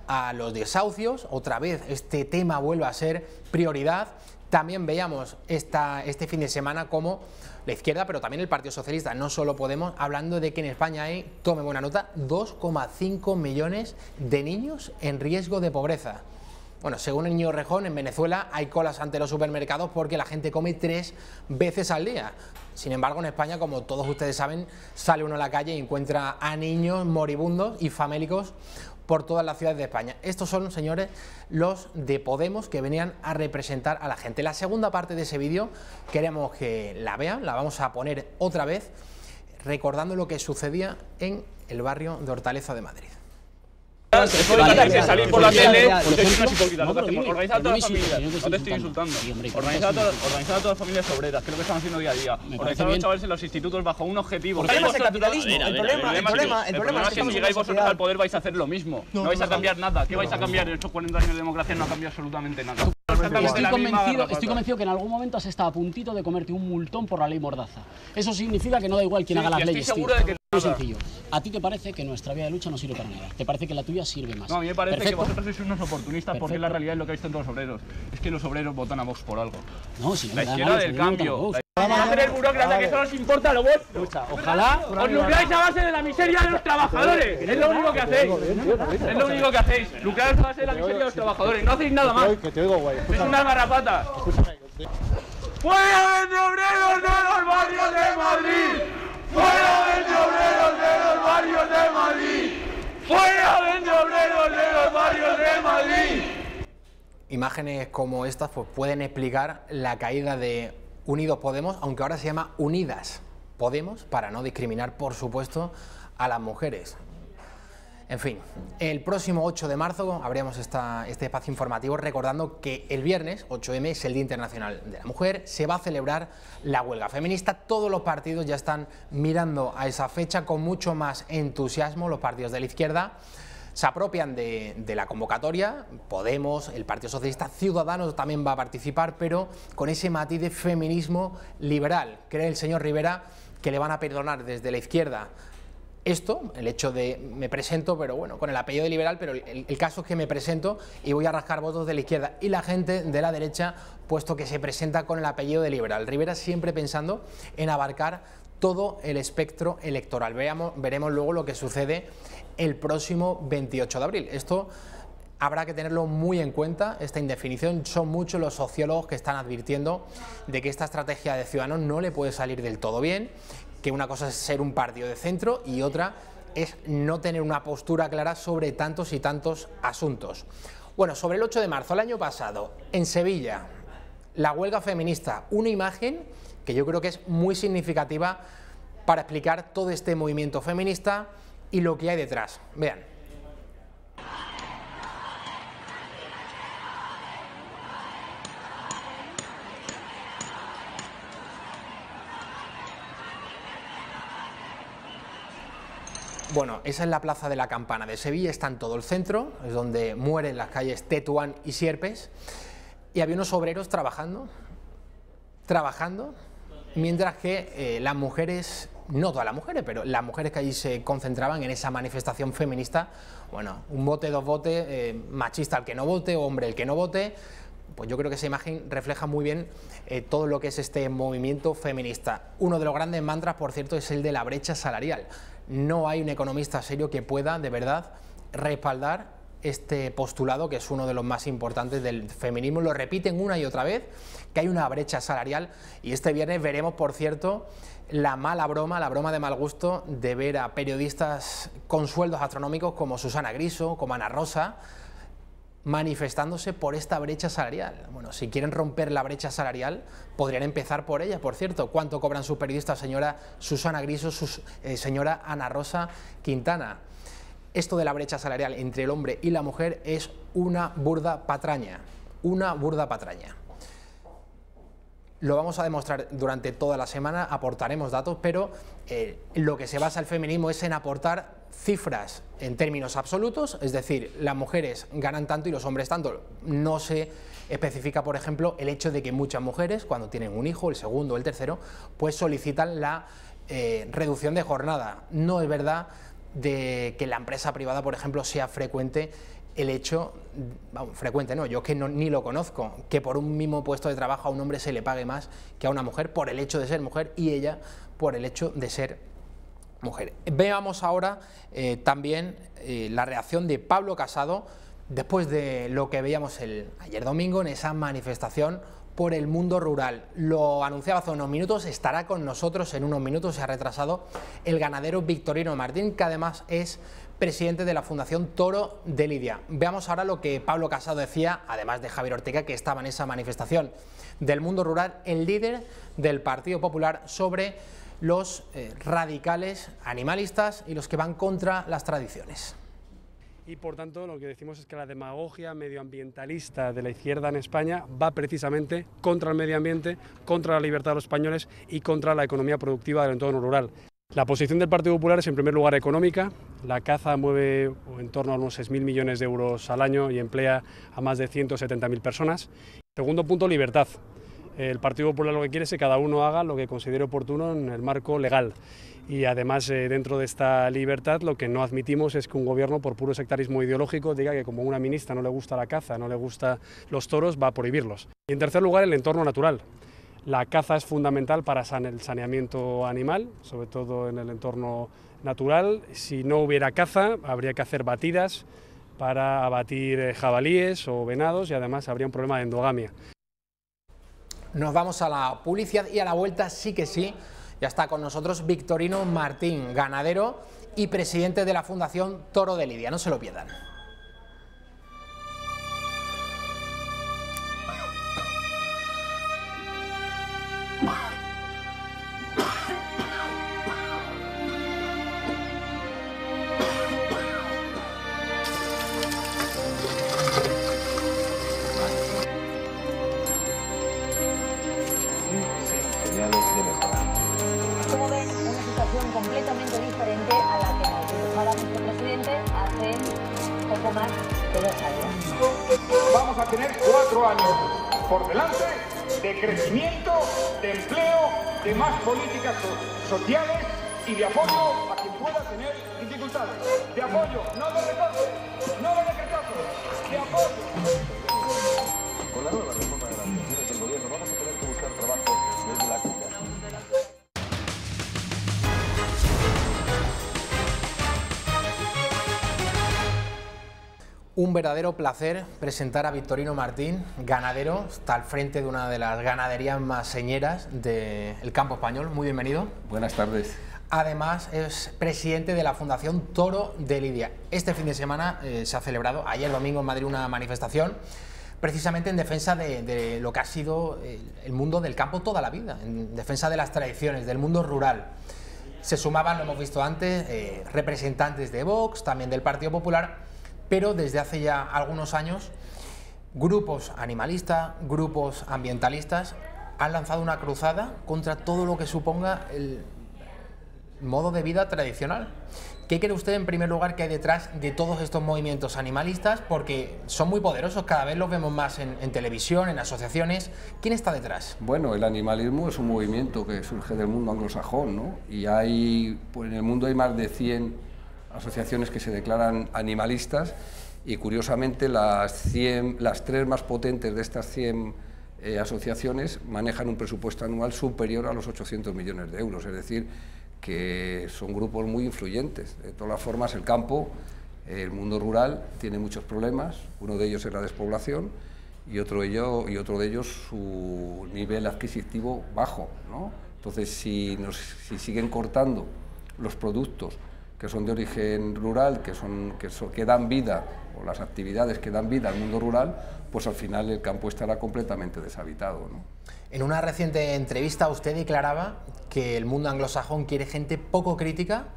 a los desahucios, otra vez este tema vuelve a ser prioridad. También veíamos este fin de semana cómo la izquierda, pero también el Partido Socialista, no solo Podemos, hablando de que en España hay, tome buena nota, 2,5 millones de niños en riesgo de pobreza. Bueno, según Íñigo Errejón, en Venezuela hay colas ante los supermercados porque la gente come 3 veces al día. Sin embargo, en España, como todos ustedes saben, sale uno a la calle y encuentra a niños moribundos y famélicos por todas las ciudades de España. Estos son, señores, los de Podemos que venían a representar a la gente. La segunda parte de ese vídeo queremos que la vean, la vamos a poner otra vez, recordando lo que sucedía en el barrio de Hortaleza de Madrid. Salir por la tele, organizar a todas las familias, no te estoy insultando, organizar a todas las familias obreras, que es lo que están haciendo día a día, organizar a los chavales en los institutos bajo un objetivo. El problema es el capitalismo, el problema es que si llegáis vosotros al poder vais a hacer lo mismo, no vais a cambiar nada. ¿Qué vais a cambiar? En estos 40 años de democracia no ha cambiado absolutamente nada. Estoy convencido que en algún momento has estado a puntito de comerte un multón por la ley Mordaza. Eso significa que no da igual quién haga las leyes. Estoy seguro de que muy sencillo. ¿A ti te parece que nuestra vía de lucha no sirve para nada? ¿Te parece que la tuya sirve más? No, a mí me parece que vosotros sois unos oportunistas porque la realidad es lo que habéis visto en todos los obreros. Es que los obreros votan a Vox por algo. No, si no, la izquierda del cambio. Vamos a hacer el burócrata, que eso os importa lo vuestro. Ojalá os lucráis a base de la miseria de los trabajadores. Es lo único que hacéis. Es lo único que hacéis. Lucraros a base de la miseria de los trabajadores. No hacéis nada más. Que te oigo, guay. Es una garrapata. ¡Fuera de obreros de los barrios de Madrid! ¡Fuera Vende Obreros de los barrios de Madrid! Imágenes como estas pues, pueden explicar la caída de Unidos Podemos, aunque ahora se llama Unidas Podemos, para no discriminar, por supuesto, a las mujeres. En fin, el próximo 8 de marzo abriremos este espacio informativo recordando que el viernes, 8M, es el Día Internacional de la Mujer, se va a celebrar la huelga feminista. Todos los partidos ya están mirando a esa fecha con mucho más entusiasmo, los partidos de la izquierda. Se apropian de la convocatoria, Podemos, el Partido Socialista, Ciudadanos también va a participar, pero con ese matiz de feminismo liberal. Cree el señor Rivera que le van a perdonar desde la izquierda esto, el hecho de me presento, pero bueno, con el apellido de liberal, pero el caso es que me presento y voy a rascar votos de la izquierda y la gente de la derecha, puesto que se presenta con el apellido de liberal. Rivera siempre pensando en abarcar todo el espectro electoral. Veremos luego lo que sucede el próximo 28 de abril. Esto habrá que tenerlo muy en cuenta, esta indefinición. Son muchos los sociólogos que están advirtiendo de que esta estrategia de Ciudadanos no le puede salir del todo bien, que una cosa es ser un partido de centro y otra es no tener una postura clara sobre tantos y tantos asuntos. Bueno, sobre el 8 de marzo, el año pasado, en Sevilla, la huelga feminista, una imagen que yo creo que es muy significativa para explicar todo este movimiento feminista y lo que hay detrás. Vean. Bueno, esa es la Plaza de la Campana de Sevilla, está en todo el centro, es donde mueren las calles Tetuán y Sierpes, y había unos obreros trabajando, mientras que las mujeres, no todas las mujeres, pero las mujeres que allí se concentraban en esa manifestación feminista, bueno, un vote, dos votes, machista el que no vote, hombre el que no vote. Pues yo creo que esa imagen refleja muy bien todo lo que es este movimiento feminista. Uno de los grandes mantras, por cierto, es el de la brecha salarial. No hay un economista serio que pueda, de verdad, respaldar este postulado, que es uno de los más importantes del feminismo. Lo repiten una y otra vez, que hay una brecha salarial, y este viernes veremos, por cierto, la broma de mal gusto de ver a periodistas con sueldos astronómicos como Susana Griso, como Ana Rosa, manifestándose por esta brecha salarial. Bueno, si quieren romper la brecha salarial, podrían empezar por ella, por cierto. ¿Cuánto cobran sus periodistas, señora Susana Griso, señora Ana Rosa Quintana? Esto de la brecha salarial entre el hombre y la mujer es una burda patraña, Lo vamos a demostrar durante toda la semana, aportaremos datos, pero lo que se basa el feminismo es en aportar cifras en términos absolutos, es decir, las mujeres ganan tanto y los hombres tanto. No se especifica, por ejemplo, el hecho de que muchas mujeres, cuando tienen un hijo, el segundo o el tercero, pues solicitan la reducción de jornada. No es verdad de que en la empresa privada, por ejemplo, sea frecuente el hecho, frecuente no, yo es que ni lo conozco, que por un mismo puesto de trabajo a un hombre se le pague más que a una mujer por el hecho de ser mujer y ella por el hecho de ser mujer. Veamos ahora también la reacción de Pablo Casado después de lo que veíamos ayer domingo en esa manifestación por el mundo rural. Lo anunciaba hace unos minutos, estará con nosotros en unos minutos, se ha retrasado el ganadero Victorino Martín, que además es presidente de la Fundación Toro de Lidia. Veamos ahora lo que Pablo Casado decía, además de Javier Ortega, que estaba en esa manifestación del mundo rural, el líder del Partido Popular, sobre los radicales animalistas y los que van contra las tradiciones. Y por tanto lo que decimos es que la demagogia medioambientalista de la izquierda en España va precisamente contra el medio ambiente, contra la libertad de los españoles y contra la economía productiva del entorno rural. La posición del Partido Popular es en primer lugar económica. La caza mueve en torno a unos 6.000 millones de euros al año y emplea a más de 170.000 personas. Segundo punto, libertad. El Partido Popular lo que quiere es que cada uno haga lo que considere oportuno en el marco legal. Y además, dentro de esta libertad, lo que no admitimos es que un gobierno, por puro sectarismo ideológico, diga que como a una ministra no le gusta la caza, no le gustan los toros, va a prohibirlos. Y en tercer lugar, el entorno natural. La caza es fundamental para el saneamiento animal, sobre todo en el entorno natural. Si no hubiera caza, habría que hacer batidas para abatir jabalíes o venados y además habría un problema de endogamia. Nos vamos a la publicidad y a la vuelta sí que sí. Ya está con nosotros Victorino Martín, ganadero y presidente de la Fundación Toro de Lidia. No se lo pierdan. Como ven, una situación completamente diferente a la que nos dibujaba nuestro presidente hace poco más de 2 años. Vamos a tener 4 años por delante de crecimiento, de empleo, de más políticas sociales y de apoyo a quien pueda tener dificultades. De apoyo, no de recortes, no de recortes, de apoyo. Con la nueva reforma de las pensiones del gobierno vamos a tener que buscar trabajo desde la comunidad. Un verdadero placer presentar a Victorino Martín, ganadero, está al frente de una de las ganaderías más señeras del campo español. Muy bienvenido. Buenas tardes. Además es presidente de la Fundación Toro de Lidia. Este fin de semana se ha celebrado, ayer domingo en Madrid, una manifestación precisamente en defensa de lo que ha sido el mundo del campo toda la vida, en defensa de las tradiciones, del mundo rural. Se sumaban, lo hemos visto antes, representantes de Vox, también del Partido Popular, pero desde hace ya algunos años grupos animalistas, grupos ambientalistas han lanzado una cruzada contra todo lo que suponga el modo de vida tradicional. ¿Qué cree usted, en primer lugar, que hay detrás de todos estos movimientos animalistas? Porque son muy poderosos, cada vez los vemos más en televisión, en asociaciones. ¿Quién está detrás? Bueno, el animalismo es un movimiento que surge del mundo anglosajón, ¿no? Y hay, pues en el mundo hay más de 100 asociaciones que se declaran animalistas y, curiosamente, las 3 más potentes de estas 100 asociaciones manejan un presupuesto anual superior a los 800 millones de euros, es decir, que son grupos muy influyentes. De todas formas, el campo, el mundo rural, tiene muchos problemas. Uno de ellos es la despoblación y otro de ellos su nivel adquisitivo bajo, ¿no? Entonces, si siguen cortando los productos que son de origen rural, que dan vida, o las actividades que dan vida al mundo rural, pues al final el campo estará completamente deshabitado, ¿no? En una reciente entrevista usted declaraba que el mundo anglosajón quiere gente poco crítica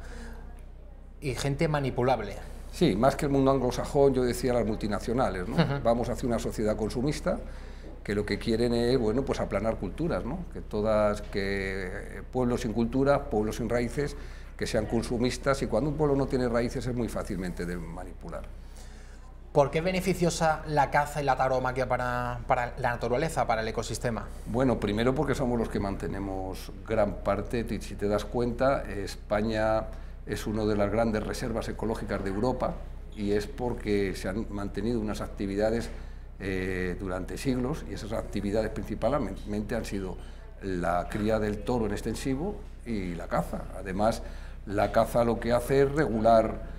y gente manipulable. Sí, más que el mundo anglosajón, yo decía las multinacionales, ¿no? Vamos hacia una sociedad consumista que lo que quieren es, bueno, pues aplanar culturas, ¿no? Que pueblos sin cultura, pueblos sin raíces, que sean consumistas, y cuando un pueblo no tiene raíces es muy fácilmente de manipular. ¿Por qué es beneficiosa la caza y la tauromaquia para la naturaleza, para el ecosistema? Bueno, primero porque somos los que mantenemos gran parte. Si te das cuenta, España es una de las grandes reservas ecológicas de Europa, y es porque se han mantenido unas actividades durante siglos, y esas actividades principalmente han sido la cría del toro en extensivo y la caza. Además, la caza lo que hace es regular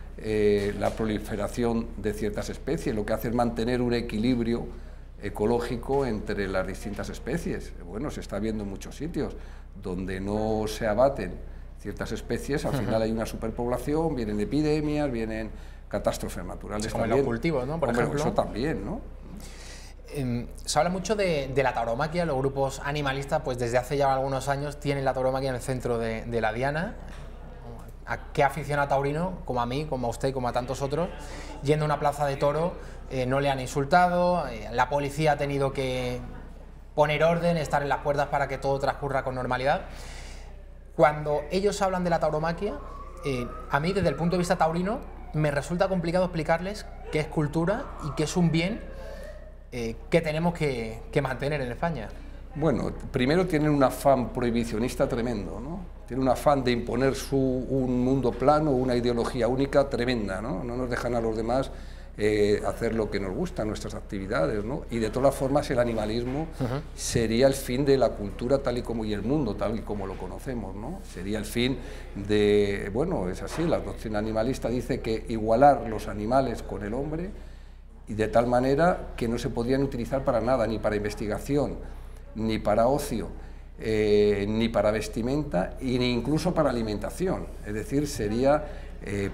la proliferación de ciertas especies, lo que hace es mantener un equilibrio ecológico entre las distintas especies. Bueno, se está viendo en muchos sitios donde no se abaten ciertas especies, al final hay una superpoblación, vienen epidemias, vienen catástrofes naturales. Como en los cultivos, ¿no? Por ejemplo. Eso también, ¿no? Se habla mucho de la tauromaquia. Los grupos animalistas, pues desde hace ya algunos años, tienen la tauromaquia en el centro de la diana. ¿A qué aficionado taurino, como a mí, como a usted, como a tantos otros, yendo a una plaza de toro, no le han insultado, la policía ha tenido que poner orden, estar en las puertas para que todo transcurra con normalidad? Cuando ellos hablan de la tauromaquia, a mí, desde el punto de vista taurino, me resulta complicado explicarles qué es cultura y qué es un bien que tenemos que mantener en España. Bueno, primero tienen un afán prohibicionista tremendo, ¿no? Tienen un afán de imponer un mundo plano, una ideología única tremenda, ¿no? No nos dejan a los demás hacer lo que nos gusta, nuestras actividades, ¿no? Y de todas formas el animalismo sería el fin de la cultura tal y como, y el mundo tal y como lo conocemos, ¿no? Sería el fin de, bueno, es así, la doctrina animalista dice que igualar los animales con el hombre, y de tal manera que no se podrían utilizar para nada, ni para investigación, ni para ocio, ni para vestimenta y ni incluso para alimentación. Es decir, sería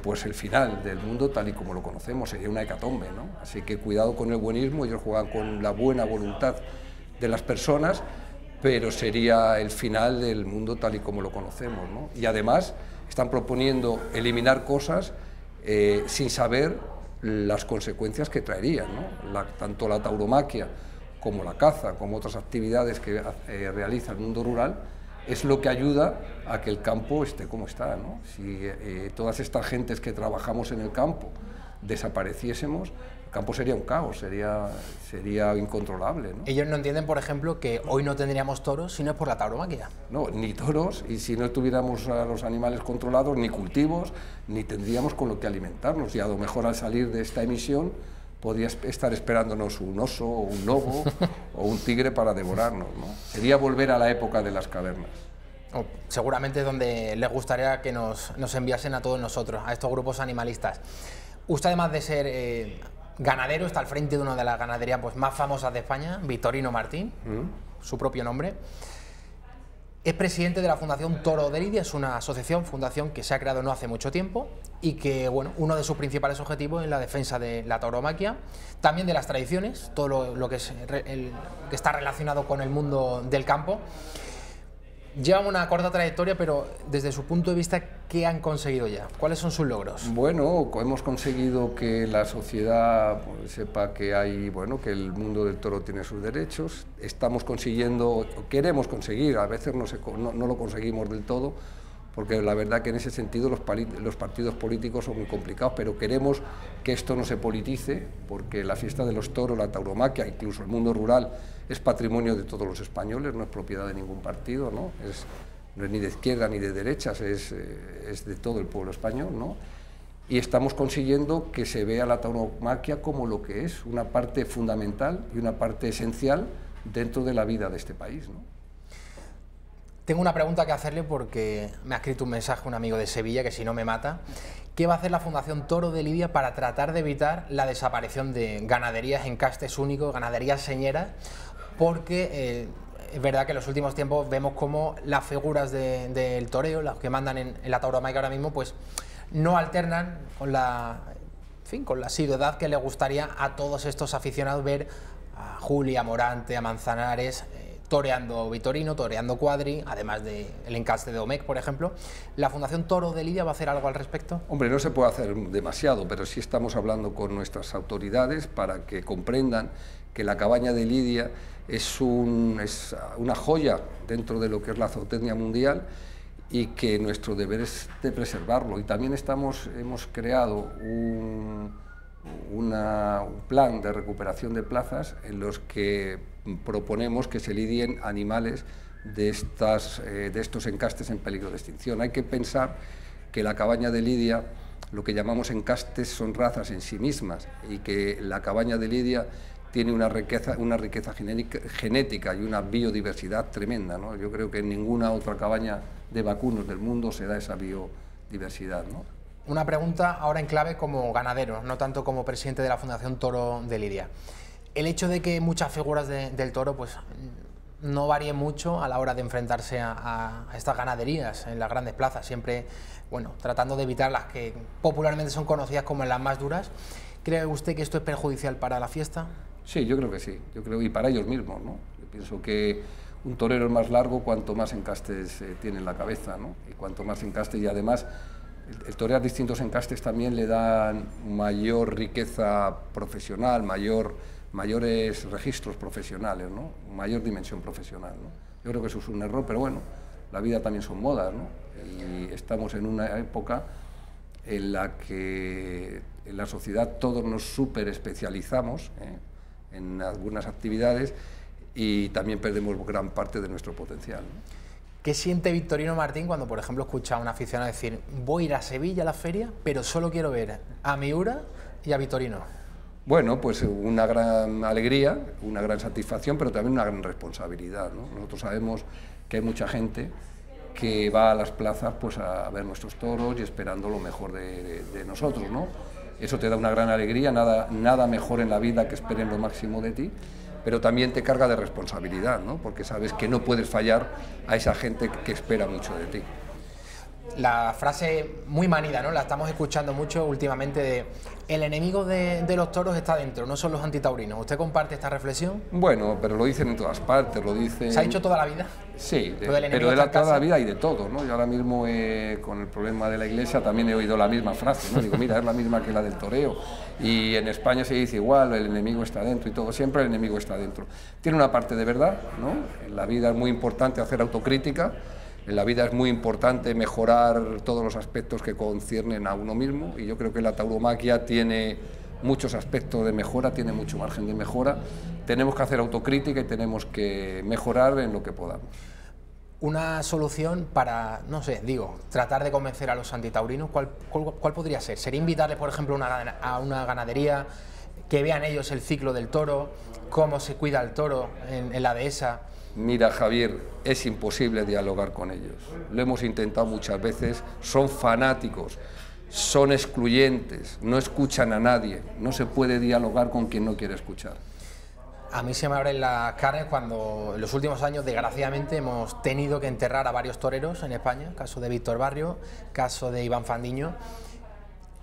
pues el final del mundo tal y como lo conocemos, sería una hecatombe, ¿no? Así que cuidado con el buenismo, ellos juegan con la buena voluntad de las personas, pero sería el final del mundo tal y como lo conocemos, ¿no? Y además están proponiendo eliminar cosas sin saber las consecuencias que traerían, ¿no? Tanto la tauromaquia como la caza, como otras actividades que realiza el mundo rural, es lo que ayuda a que el campo esté como está, ¿no? Si todas estas gentes que trabajamos en el campo desapareciésemos, el campo sería un caos, sería incontrolable, ¿no? Ellos no entienden, por ejemplo, que hoy no tendríamos toros si no es por la tauromaquia. No, ni toros, y si no tuviéramos a los animales controlados, ni cultivos, ni tendríamos con lo que alimentarnos, y a lo mejor al salir de esta emisión podría estar esperándonos un oso, o un lobo, o un tigre para devorarnos, ¿no? Sería volver a la época de las cavernas. Seguramente donde les gustaría que nos enviasen a todos nosotros, a estos grupos animalistas. Usted, además de ser ganadero, está al frente de una de las ganaderías pues, más famosas de España, Victorino Martín, su propio nombre. Es presidente de la Fundación Toro de Lidia, es una fundación que se ha creado no hace mucho tiempo y que, bueno, uno de sus principales objetivos es la defensa de la tauromaquia, también de las tradiciones, todo lo que está relacionado con el mundo del campo. Llevan una corta trayectoria, pero desde su punto de vista, ¿qué han conseguido ya? ¿Cuáles son sus logros? Bueno, hemos conseguido que la sociedad sepa que que el mundo del toro tiene sus derechos. Estamos consiguiendo, queremos conseguir, a veces no lo conseguimos del todo, porque la verdad que en ese sentido los partidos políticos son muy complicados, pero queremos que esto no se politice, porque la fiesta de los toros, la tauromaquia, incluso el mundo rural, es patrimonio de todos los españoles, no es propiedad de ningún partido, ¿no? No es ni de izquierda ni de derechas, es de todo el pueblo español, ¿no? Y estamos consiguiendo que se vea la tauromaquia como lo que es, una parte fundamental y una parte esencial dentro de la vida de este país, ¿no? Tengo una pregunta que hacerle porque me ha escrito un mensaje un amigo de Sevilla que si no me mata. ¿Qué va a hacer la Fundación Toro de Lidia para tratar de evitar la desaparición de ganaderías en castes únicos, ganaderías señeras? Porque es verdad que en los últimos tiempos vemos como las figuras del toreo, las que mandan en la tauromaquia ahora mismo, pues no alternan con la asiduidad que le gustaría a todos estos aficionados ver a Juli, a Morante, a Manzanares, toreando Victorino, toreando Cuadri, además del encaste de Domecq, por ejemplo. ¿La Fundación Toro de Lidia va a hacer algo al respecto? Hombre, no se puede hacer demasiado, pero sí estamos hablando con nuestras autoridades para que comprendan que la cabaña de Lidia es una joya dentro de lo que es la zootecnia mundial y que nuestro deber es de preservarlo. Y también hemos creado un plan de recuperación de plazas en los que proponemos que se lidien animales de estos encastes en peligro de extinción. Hay que pensar que la cabaña de Lidia, lo que llamamos encastes, son razas en sí mismas y que la cabaña de Lidia tiene una riqueza genética y una biodiversidad tremenda, ¿no? Yo creo que en ninguna otra cabaña de vacunos del mundo se da esa biodiversidad, ¿no? Una pregunta ahora en clave como ganadero, no tanto como presidente de la Fundación Toro de Lidia. El hecho de que muchas figuras del toro pues, no varíen mucho a la hora de enfrentarse a estas ganaderías en las grandes plazas, siempre tratando de evitar las que popularmente son conocidas como las más duras, ¿cree usted que esto es perjudicial para la fiesta? Sí, yo creo que sí, y para ellos mismos, ¿no? Yo pienso que un torero es más largo cuanto más encastes tiene en la cabeza, ¿no? Y cuanto más encastes, y además el torear distintos encastes también le dan mayor riqueza profesional, mayores registros profesionales, ¿no? Mayor dimensión profesional, ¿no? Yo creo que eso es un error, pero bueno, la vida también son modas, ¿no? Y estamos en una época en la que en la sociedad todos nos súper especializamos en algunas actividades y también perdemos gran parte de nuestro potencial, ¿no? ¿Qué siente Victorino Martín cuando, por ejemplo, escucha a un aficionado decir voy a ir a Sevilla a la feria, pero solo quiero ver a Miura y a Victorino? Bueno, pues una gran alegría, una gran satisfacción, pero también una gran responsabilidad, ¿no? Nosotros sabemos que hay mucha gente que va a las plazas pues a ver nuestros toros y esperando lo mejor de nosotros, ¿no? Eso te da una gran alegría, nada mejor en la vida que esperen lo máximo de ti, pero también te carga de responsabilidad, ¿no? Porque sabes que no puedes fallar a esa gente que espera mucho de ti. La frase muy manida, ¿no? La estamos escuchando mucho últimamente de el enemigo de los toros está dentro, no son los antitaurinos. ¿Usted comparte esta reflexión? Bueno, pero lo dicen en todas partes, lo dicen... ¿Se ha dicho toda la vida? Sí, pero de toda la vida y de todo, ¿no? Yo ahora mismo con el problema de la Iglesia también he oído la misma frase, ¿no? Digo, mira, es la misma que la del toreo. Y en España se dice igual, el enemigo está dentro y todo, siempre el enemigo está dentro. Tiene una parte de verdad, ¿no? En la vida es muy importante hacer autocrítica. En la vida es muy importante mejorar todos los aspectos que conciernen a uno mismo y yo creo que la tauromaquia tiene muchos aspectos de mejora, tiene mucho margen de mejora. Tenemos que hacer autocrítica y tenemos que mejorar en lo que podamos. Una solución para, no sé, tratar de convencer a los antitaurinos, ¿cuál podría ser? ¿Sería invitarles, por ejemplo, a una ganadería, que vean ellos el ciclo del toro, cómo se cuida el toro en la dehesa? Mira, Javier, es imposible dialogar con ellos. Lo hemos intentado muchas veces, son fanáticos, son excluyentes, no escuchan a nadie, no se puede dialogar con quien no quiere escuchar. A mí se me abren las carnes cuando en los últimos años, desgraciadamente, hemos tenido que enterrar a varios toreros en España, caso de Víctor Barrio, caso de Iván Fandiño,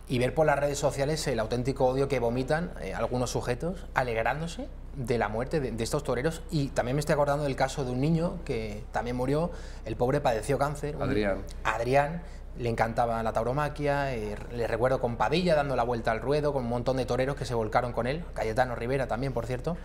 y ver por las redes sociales el auténtico odio que vomitan algunos sujetos, alegrándose de la muerte de estos toreros. Y también me estoy acordando del caso de un niño que también murió, el pobre padeció cáncer. Adrián, le encantaba la tauromaquia, le recuerdo con Padilla dando la vuelta al ruedo, con un montón de toreros que se volcaron con él, Cayetano Rivera también, por cierto.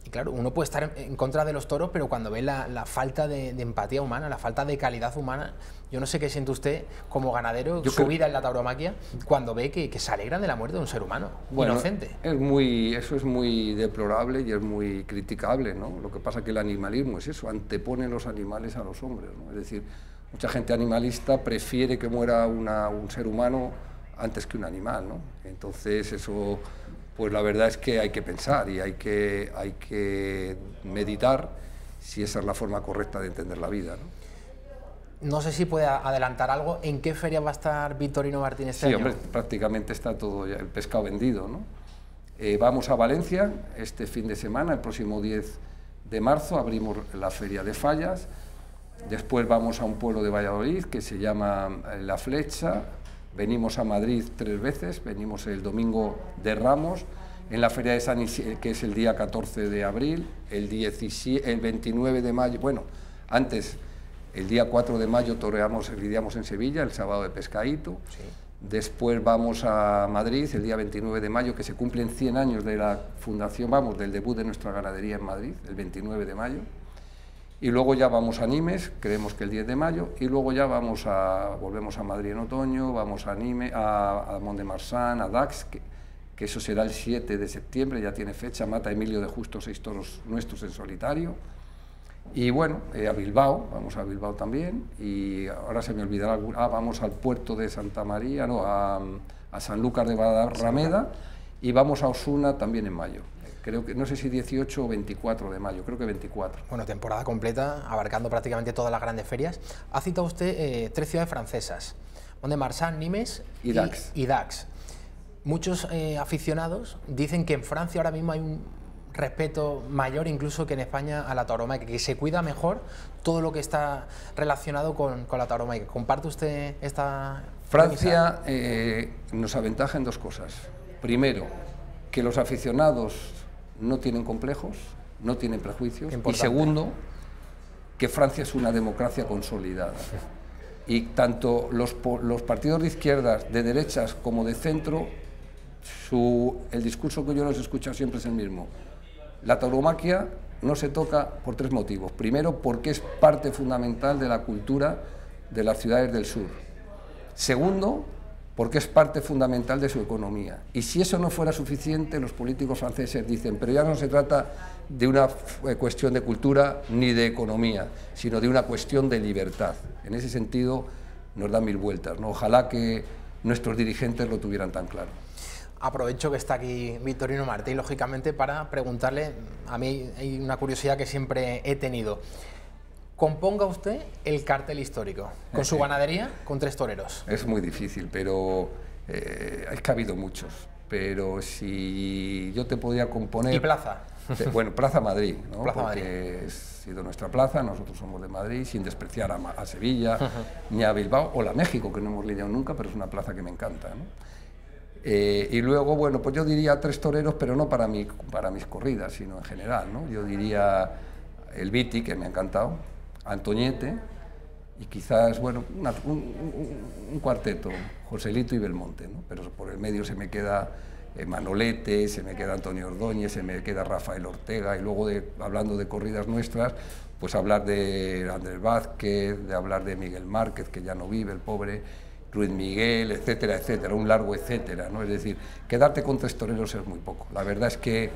Y claro, uno puede estar en contra de los toros, pero cuando ve la falta de empatía humana, la falta de calidad humana, yo no sé qué siente usted como ganadero, su vida en la tauromaquia, cuando ve que se alegran de la muerte de un ser humano, inocente. Eso es muy deplorable y es muy criticable, ¿no? Lo que pasa es que el animalismo es eso, antepone los animales a los hombres, ¿no? Es decir, mucha gente animalista prefiere que muera un ser humano antes que un animal, ¿no? Entonces eso... Pues la verdad es que hay que pensar y hay que meditar si esa es la forma correcta de entender la vida, ¿no? No sé si puede adelantar algo. ¿En qué feria va a estar Victorino Martín este año? Sí, hombre, prácticamente está todo ya, el pescado vendido, ¿no? Vamos a Valencia este fin de semana, el próximo 10 de marzo, abrimos la Feria de Fallas. Después vamos a un pueblo de Valladolid que se llama La Flecha. Venimos a Madrid 3 veces, venimos el domingo de Ramos, en la Feria de San Isidro, que es el día 14 de abril, el 29 de mayo, bueno, antes, el día 4 de mayo lidiamos en Sevilla, el sábado de Pescadito, sí. Después vamos a Madrid, el día 29 de mayo, que se cumplen 100 años de la fundación, del debut de nuestra ganadería en Madrid, el 29 de mayo. Y luego ya vamos a Nimes, creemos que el 10 de mayo, y luego ya volvemos a Madrid en otoño, vamos a Nimes, a Mont-de-Marsan, a Dax, que eso será el 7 de septiembre, ya tiene fecha, mata Emilio de Justo 6 toros nuestros en solitario. Y bueno, a Bilbao, vamos a Bilbao también, y ahora se me olvidará, vamos al puerto de Santa María, a Sanlúcar de Barrameda, y vamos a Osuna también en mayo. Creo que, no sé si 18 o 24 de mayo, creo que 24. Bueno, temporada completa, abarcando prácticamente todas las grandes ferias. Ha citado usted 3 ciudades francesas, Mont-de-Marsan, Nimes y Dax. Muchos aficionados dicen que en Francia ahora mismo hay un respeto mayor incluso que en España a la tauromaquia, que se cuida mejor todo lo que está relacionado con la tauromaquia. ¿Comparte usted esta Francia nos aventaja en 2 cosas. Primero, que los aficionados no tienen complejos, no tienen prejuicios, y segundo, que Francia es una democracia consolidada. Y tanto los partidos de izquierdas, de derechas como de centro, el discurso que yo les he escuchado siempre es el mismo. La tauromaquia no se toca por 3 motivos. Primero, porque es parte fundamental de la cultura de las ciudades del sur. Segundo, porque es parte fundamental de su economía. Y si eso no fuera suficiente, los políticos franceses dicen, pero ya no se trata de una cuestión de cultura ni de economía, sino de una cuestión de libertad. En ese sentido, nos da 1000 vueltas, ¿no? Ojalá que nuestros dirigentes lo tuvieran tan claro. Aprovecho que está aquí Victorino Martín, lógicamente, para preguntarle, a mí hay una curiosidad que siempre he tenido. Componga usted el cartel histórico, con su ganadería, con 3 toreros. Es muy difícil, pero es que ha habido muchos. Pero si yo te podía componer... ¿Y plaza? Bueno, Plaza Madrid, ¿no? Plaza Porque Madrid. ha sido nuestra plaza, nosotros somos de Madrid, sin despreciar a Sevilla, ni a Bilbao, o la México, que no hemos lidiado nunca, pero es una plaza que me encanta, ¿no? Y luego, bueno, pues yo diría 3 toreros, pero no para mis corridas, sino en general, ¿no? Yo diría el Viti, que me ha encantado, Antoñete, y quizás, bueno, un cuarteto, Joselito y Belmonte, ¿no? Pero por el medio se me queda Manolete, se me queda Antonio Ordóñez, se me queda Rafael Ortega, y luego, hablando de corridas nuestras, pues hablar de Andrés Vázquez, de hablar de Miguel Márquez, que ya no vive, el pobre, Ruiz Miguel, etcétera, etcétera, un largo etcétera, ¿no? Es decir, quedarte con 3 toreros es muy poco. La verdad es que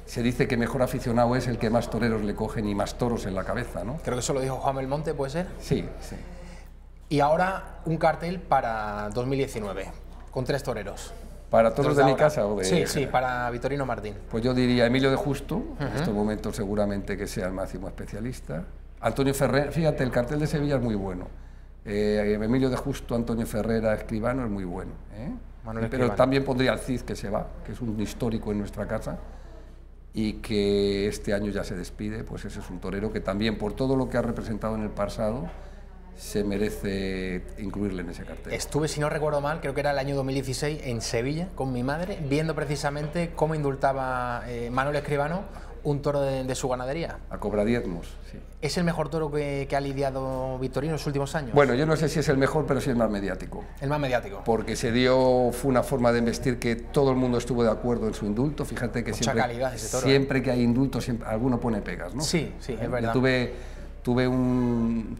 se dice que mejor aficionado es el que más toreros le cogen y más toros en la cabeza, ¿no? Creo que eso lo dijo Juan Belmonte, ¿puede ser? Sí, sí. Y ahora un cartel para 2019, con 3 toreros. ¿Para toros de mi casa o de...? Sí, sí, para Vitorino Martín. Pues yo diría Emilio de Justo, en estos momentos seguramente que sea el máximo especialista. Antonio Ferrer, fíjate, el cartel de Sevilla es muy bueno. Emilio de Justo, Antonio Ferrera, Escribano es muy bueno. Pero también pondría al Cid, que se va, que es un histórico en nuestra casa y que este año ya se despide. Pues ese es un torero que también, por todo lo que ha representado en el pasado, se merece incluirle en ese cartel. Estuve, si no recuerdo mal, creo que era el año 2016, en Sevilla, con mi madre, viendo precisamente cómo indultaba Manuel Escribano un toro de su ganadería. A cobradiezmos, sí. ¿Es el mejor toro que ha lidiado Vitorino en los últimos años? Bueno, yo no sé si es el mejor, pero sí el más mediático. El más mediático. Porque fue una forma de investir que todo el mundo estuvo de acuerdo en su indulto. Fíjate que mucha calidad ese toro, siempre que hay indulto, alguno pone pegas, ¿no? Sí, sí, es verdad. Yo tuve un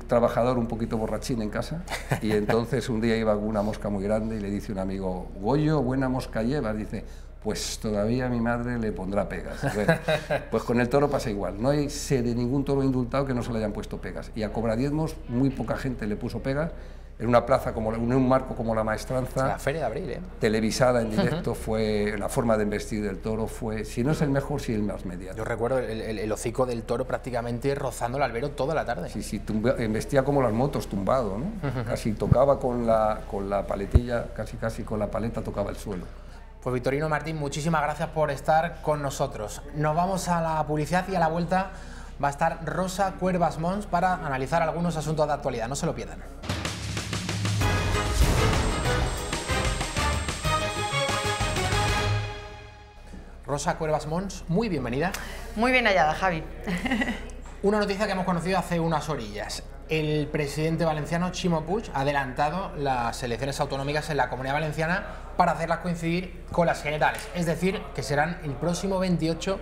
trabajador un poquito borrachín en casa y entonces un día iba con una mosca muy grande y le dice un amigo: Goyo, buena mosca llevas. Dice: pues todavía mi madre le pondrá pegas. Bueno, pues con el toro pasa igual, no hay de ningún toro indultado que no se le hayan puesto pegas, y a cobradiezmos muy poca gente le puso pegas, en una plaza, en un marco como la Maestranza, la Feria de Abril, televisada en directo, fue la forma de investir del toro, fue, si no es el mejor, sí el más mediático. Yo recuerdo el hocico del toro prácticamente rozando el albero toda la tarde. Sí, sí, embestía como las motos, tumbado, ¿no? Casi tocaba con la paletilla, casi con la paleta tocaba el suelo. Pues Vitorino Martín, muchísimas gracias por estar con nosotros. Nos vamos a la publicidad y a la vuelta va a estar Rosa Cuervas Mons para analizar algunos asuntos de actualidad. No se lo pierdan. Rosa Cuervas Mons, muy bienvenida. Muy bien hallada, Javi. Una noticia que hemos conocido hace unas orillas. El presidente valenciano, Ximo Puig, ha adelantado las elecciones autonómicas en la Comunidad Valenciana para hacerlas coincidir con las generales, es decir, que serán el próximo 28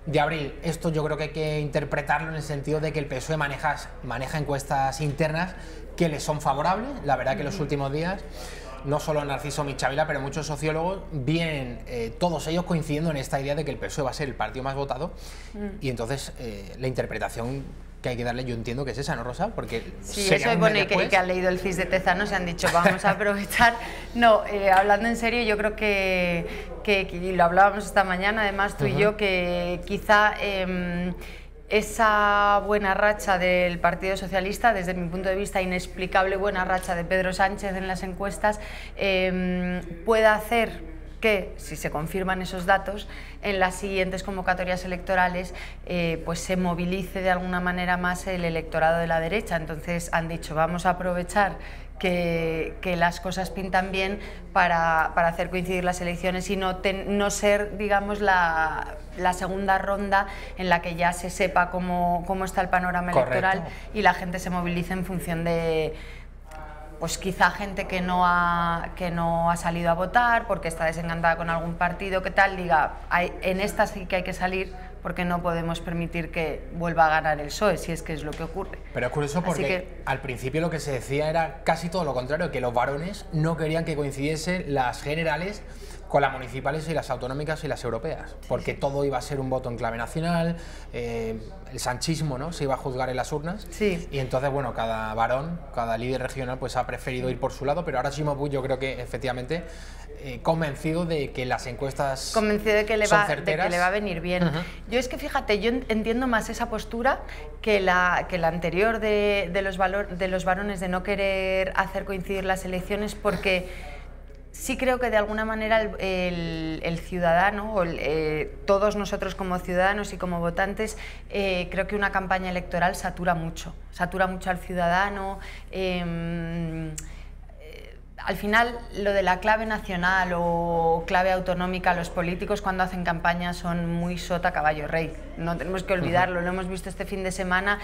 de abril. Esto yo creo que hay que interpretarlo en el sentido de que el PSOE maneja encuestas internas que le son favorables. La verdad que en los últimos días, no solo Narciso Michavila, pero muchos sociólogos vienen todos ellos coincidiendo en esta idea de que el PSOE va a ser el partido más votado, y entonces la interpretación que hay que darle, yo entiendo que es esa, ¿no, Rosa? Porque sí, eso es bueno, y que han leído el CIS de Tezano se han dicho, vamos a aprovechar. No, hablando en serio, yo creo que y lo hablábamos esta mañana, además tú y yo, que quizá esa buena racha del Partido Socialista, desde mi punto de vista inexplicable buena racha de Pedro Sánchez en las encuestas, pueda hacer que, si se confirman esos datos, en las siguientes convocatorias electorales pues se movilice de alguna manera más el electorado de la derecha. Entonces han dicho, vamos a aprovechar que las cosas pintan bien para hacer coincidir las elecciones y no ser, digamos, la segunda ronda en la que ya se sepa cómo está el panorama electoral y la gente se movilice en función de, pues quizá gente que no ha salido a votar porque está desencantada con algún partido, que tal, diga, en esta sí que hay que salir porque no podemos permitir que vuelva a ganar el PSOE, si es que es lo que ocurre. Pero es curioso porque al principio lo que se decía era casi todo lo contrario, que los varones no querían que coincidiesen las generales con las municipales y las autonómicas y las europeas, porque todo iba a ser un voto en clave nacional, el sanchismo, ¿no?, se iba a juzgar en las urnas, y entonces, bueno, cada varón, cada líder regional, pues ha preferido ir por su lado, pero ahora Ximo Puig yo creo que efectivamente convencido de que las encuestas convencido de que le son va, certeras. De que le va a venir bien. Yo es que fíjate, yo entiendo más esa postura que la anterior de los varones de no querer hacer coincidir las elecciones, porque sí creo que de alguna manera el ciudadano, o todos nosotros como ciudadanos y como votantes, creo que una campaña electoral satura mucho al ciudadano. Al final, lo de la clave nacional o clave autonómica, los políticos cuando hacen campaña son muy sota caballo rey. No tenemos que olvidarlo, lo hemos visto este fin de semana,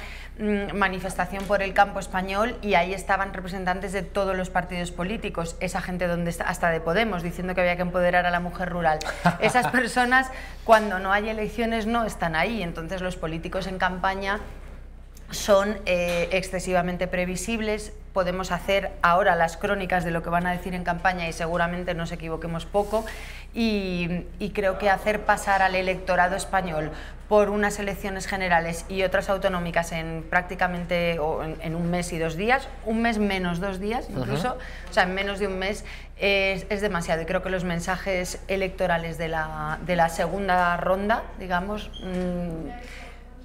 manifestación por el campo español, y ahí estaban representantes de todos los partidos políticos, esa gente donde está, hasta de Podemos, diciendo que había que empoderar a la mujer rural. Esas personas, cuando no hay elecciones, no están ahí. Entonces los políticos en campaña son excesivamente previsibles. Podemos hacer ahora las crónicas de lo que van a decir en campaña y seguramente nos equivoquemos poco, y creo que hacer pasar al electorado español por unas elecciones generales y otras autonómicas en prácticamente en un mes y 2 días, un mes menos 2 días incluso, o sea, en menos de un mes, es demasiado. Y creo que los mensajes electorales de la segunda ronda, digamos,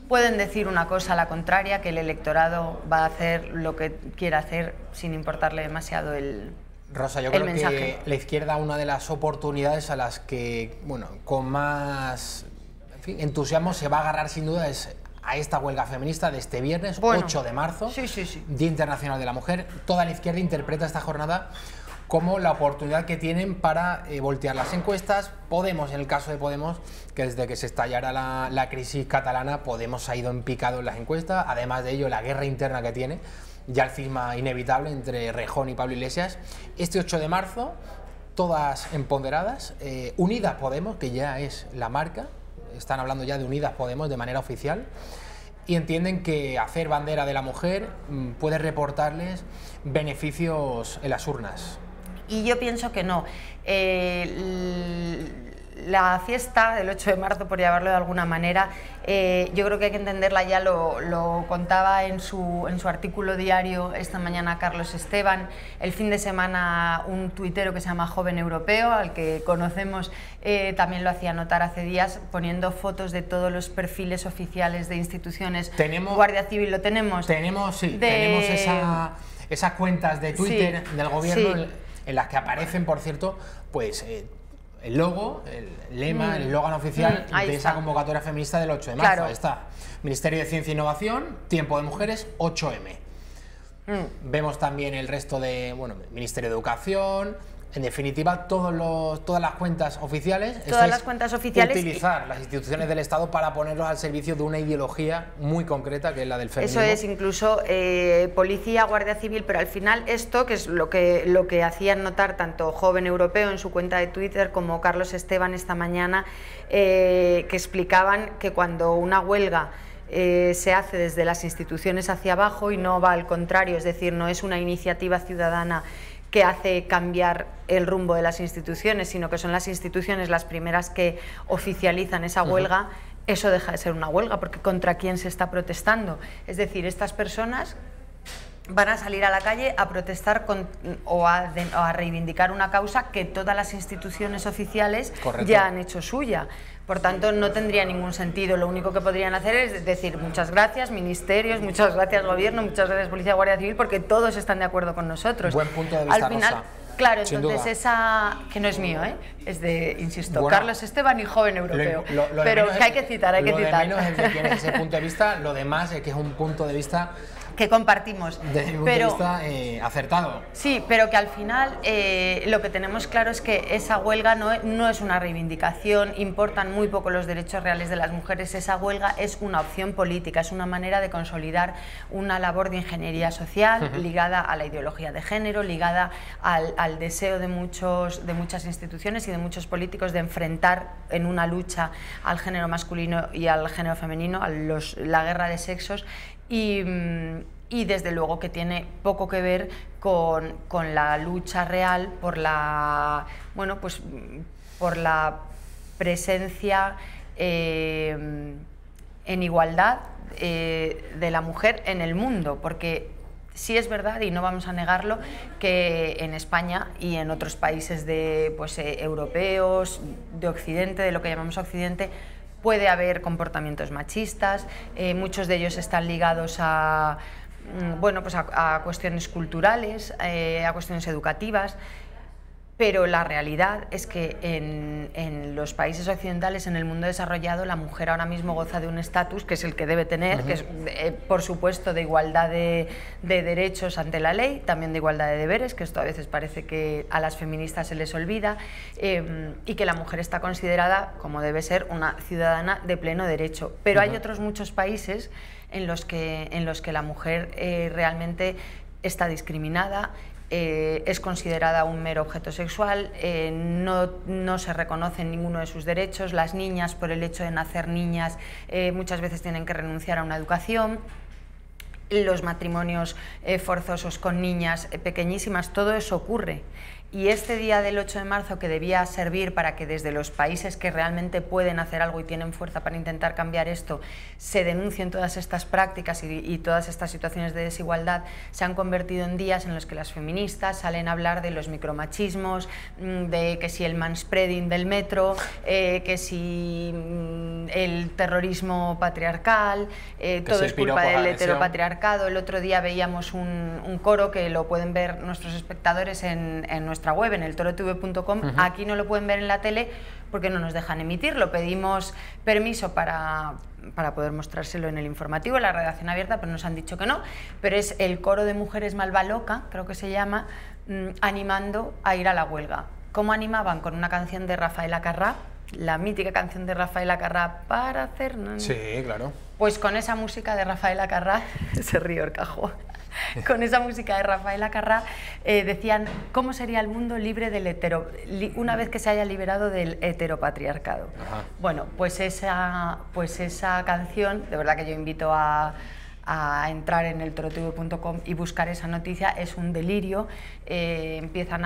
pueden decir una cosa a la contraria, que el electorado va a hacer lo que quiera hacer sin importarle demasiado el Rosa, yo creo mensaje. que la izquierda, una de las oportunidades a las que, bueno, con más entusiasmo se va a agarrar sin duda es a esta huelga feminista de este viernes, 8 de marzo, Día Internacional de la Mujer. Toda la izquierda interpreta esta jornada como la oportunidad que tienen para voltear las encuestas. Podemos, en el caso de Podemos, que desde que se estallara la crisis catalana, Podemos ha ido en picado en las encuestas. Además de ello, la guerra interna que tiene, ya el cisma inevitable entre Rejón y Pablo Iglesias. Este 8 de marzo, todas empoderadas, Unidas Podemos, que ya es la marca, están hablando ya de Unidas Podemos de manera oficial, y entienden que hacer bandera de la mujer puede reportarles beneficios en las urnas. Y yo pienso que no. La fiesta del 8 de marzo, por llamarlo de alguna manera, yo creo que hay que entenderla, ya lo contaba en su artículo diario esta mañana Carlos Esteban. El fin de semana un tuitero que se llama Joven Europeo, al que conocemos, también lo hacía notar hace días, poniendo fotos de todos los perfiles oficiales de instituciones. Guardia Civil, ¿lo tenemos? Tenemos esas cuentas de Twitter del gobierno, en las que aparecen, por cierto, pues el logo, el lema, el eslogan oficial de esa convocatoria feminista del 8 de marzo. Ahí está. Ministerio de Ciencia e Innovación, Tiempo de Mujeres, 8M. Vemos también el resto de, bueno, Ministerio de Educación. En definitiva, todas las cuentas oficiales. Todas las cuentas oficiales. Utilizar las instituciones del Estado para ponerlos al servicio de una ideología muy concreta, que es la del feminismo. Eso es, incluso policía, Guardia Civil, pero al final esto, que es lo que hacían notar tanto Joven Europeo en su cuenta de Twitter como Carlos Esteban esta mañana, que explicaban que cuando una huelga se hace desde las instituciones hacia abajo y no va al contrario, es decir, no es una iniciativa ciudadana que hace cambiar el rumbo de las instituciones, sino que son las instituciones las primeras que oficializan esa huelga, eso deja de ser una huelga, porque ¿contra quién se está protestando? Es decir, estas personas van a salir a la calle a protestar o a reivindicar una causa que todas las instituciones oficiales ya han hecho suya. Por tanto, no tendría ningún sentido. Lo único que podrían hacer es decir muchas gracias, ministerios, muchas gracias, gobierno, muchas gracias, policía, Guardia Civil, porque todos están de acuerdo con nosotros. Buen punto de vista, al final, Rosa. Claro, entonces esa, que no es mío, es de, insisto, bueno, Carlos Esteban y Joven Europeo, pero que hay que citar, hay que citar. Lo de menos es que tiene ese punto de vista, lo demás es que es un punto de vista que compartimos, desde mi punto de vista acertado. Sí, pero que al final lo que tenemos claro es que esa huelga no es una reivindicación, importan muy poco los derechos reales de las mujeres. Esa huelga es una opción política, es una manera de consolidar una labor de ingeniería social ligada a la ideología de género, ligada al deseo de muchas instituciones y de muchos políticos de enfrentar en una lucha al género masculino y al género femenino, a la guerra de sexos. Y desde luego que tiene poco que ver con la lucha real por la presencia en igualdad de la mujer en el mundo, porque sí es verdad, y no vamos a negarlo, que en España y en otros países europeos, de Occidente, de lo que llamamos Occidente, puede haber comportamientos machistas, muchos de ellos están ligados a cuestiones culturales, a cuestiones educativas, Pero la realidad es que en los países occidentales, en el mundo desarrollado, la mujer ahora mismo goza de un estatus que es el que debe tener, que es, por supuesto, de igualdad de derechos ante la ley, también de igualdad de deberes, que esto a veces parece que a las feministas se les olvida, y que la mujer está considerada, como debe ser, una ciudadana de pleno derecho. Pero hay otros muchos países en los que la mujer realmente está discriminada, es considerada un mero objeto sexual, no se reconocen ninguno de sus derechos. Las niñas, por el hecho de nacer niñas, muchas veces tienen que renunciar a una educación. Los matrimonios forzosos con niñas pequeñísimas, todo eso ocurre. Y este día del 8 de marzo, que debía servir para que desde los países que realmente pueden hacer algo y tienen fuerza para intentar cambiar esto, se denuncien todas estas prácticas y todas estas situaciones de desigualdad, se han convertido en días en los que las feministas salen a hablar de los micromachismos, de que si el manspreading del metro, que si el terrorismo patriarcal, todo es culpa del heteropatriarcado. El otro día veíamos un coro que lo pueden ver nuestros espectadores en nuestra web, en el torotv.com. Aquí no lo pueden ver en la tele porque no nos dejan emitirlo. Pedimos permiso para poder mostrárselo en el informativo, en la redacción abierta, pero nos han dicho que no. Pero es el coro de Mujeres Malva Loca, creo que se llama, animando a ir a la huelga. ¿Cómo animaban? Con una canción de Rafaela Carrà, la mítica canción de Rafaela Carrà, para hacer... Sí, claro. Pues con esa música de Rafaela Carrà, se ríe Orcajo, con esa música de Rafaela Carrà, decían cómo sería el mundo libre del una vez que se haya liberado del heteropatriarcado. Bueno, pues esa canción, de verdad que yo invito a entrar en el torotv.com y buscar esa noticia, es un delirio. Empiezan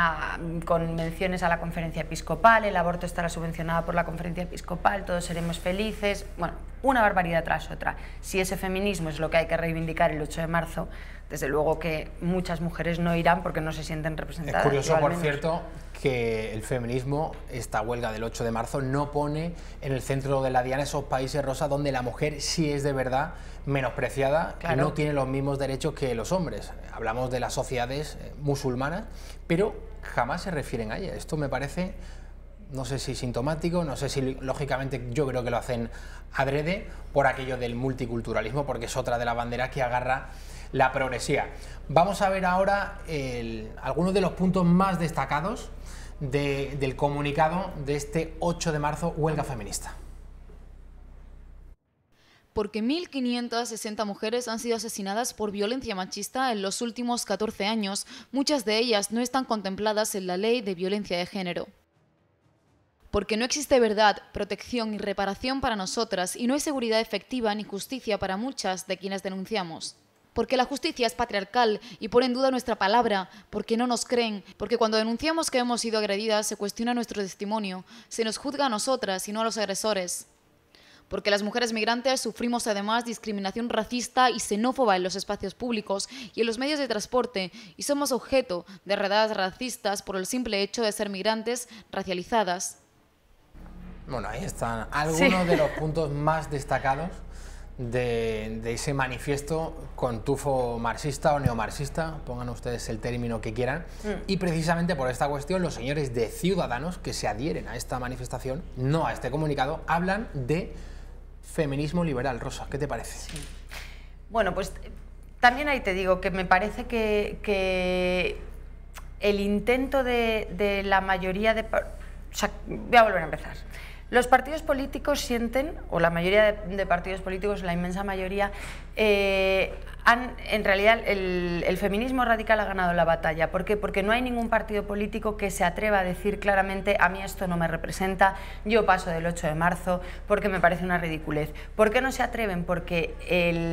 con menciones a la conferencia episcopal, el aborto estará subvencionado por la conferencia episcopal, todos seremos felices, bueno, una barbaridad tras otra. Si ese feminismo es lo que hay que reivindicar el 8 de marzo, desde luego que muchas mujeres no irán porque no se sienten representadas. Es curioso, por cierto, que el feminismo, esta huelga del 8 de marzo, no pone en el centro de la diana esos países, Rosa, donde la mujer sí es de verdad menospreciada, y no tiene los mismos derechos que los hombres. Hablamos de las sociedades musulmanas, pero jamás se refieren a ella. Esto me parece, no sé si sintomático, no sé si, lógicamente, yo creo que lo hacen adrede por aquello del multiculturalismo, porque es otra de las banderas que agarra la progresía. Vamos a ver ahora algunos de los puntos más destacados del comunicado de este 8 de marzo, huelga feminista. Porque 1.560 mujeres han sido asesinadas por violencia machista en los últimos 14 años, muchas de ellas no están contempladas en la Ley de Violencia de Género. Porque no existe verdad, protección y reparación para nosotras y no hay seguridad efectiva ni justicia para muchas de quienes denunciamos. Porque la justicia es patriarcal y pone en duda nuestra palabra, porque no nos creen, porque cuando denunciamos que hemos sido agredidas se cuestiona nuestro testimonio, se nos juzga a nosotras y no a los agresores. Porque las mujeres migrantes sufrimos además discriminación racista y xenófoba en los espacios públicos y en los medios de transporte y somos objeto de redadas racistas por el simple hecho de ser migrantes racializadas. Bueno, ahí están algunos de los puntos más destacados de ese manifiesto con tufo marxista o neomarxista, pongan ustedes el término que quieran, y precisamente por esta cuestión los señores de Ciudadanos que se adhieren a esta manifestación, no a este comunicado, hablan de feminismo liberal. Rosa, ¿qué te parece? Sí. Bueno, pues también ahí te digo que me parece que el intento de la mayoría de... O sea, voy a volver a empezar. Los partidos políticos sienten, o la mayoría de partidos políticos, la inmensa mayoría, en realidad el feminismo radical ha ganado la batalla. ¿Por qué? Porque no hay ningún partido político que se atreva a decir claramente a mí esto no me representa, yo paso del 8 de marzo porque me parece una ridiculez. ¿Por qué no se atreven? Porque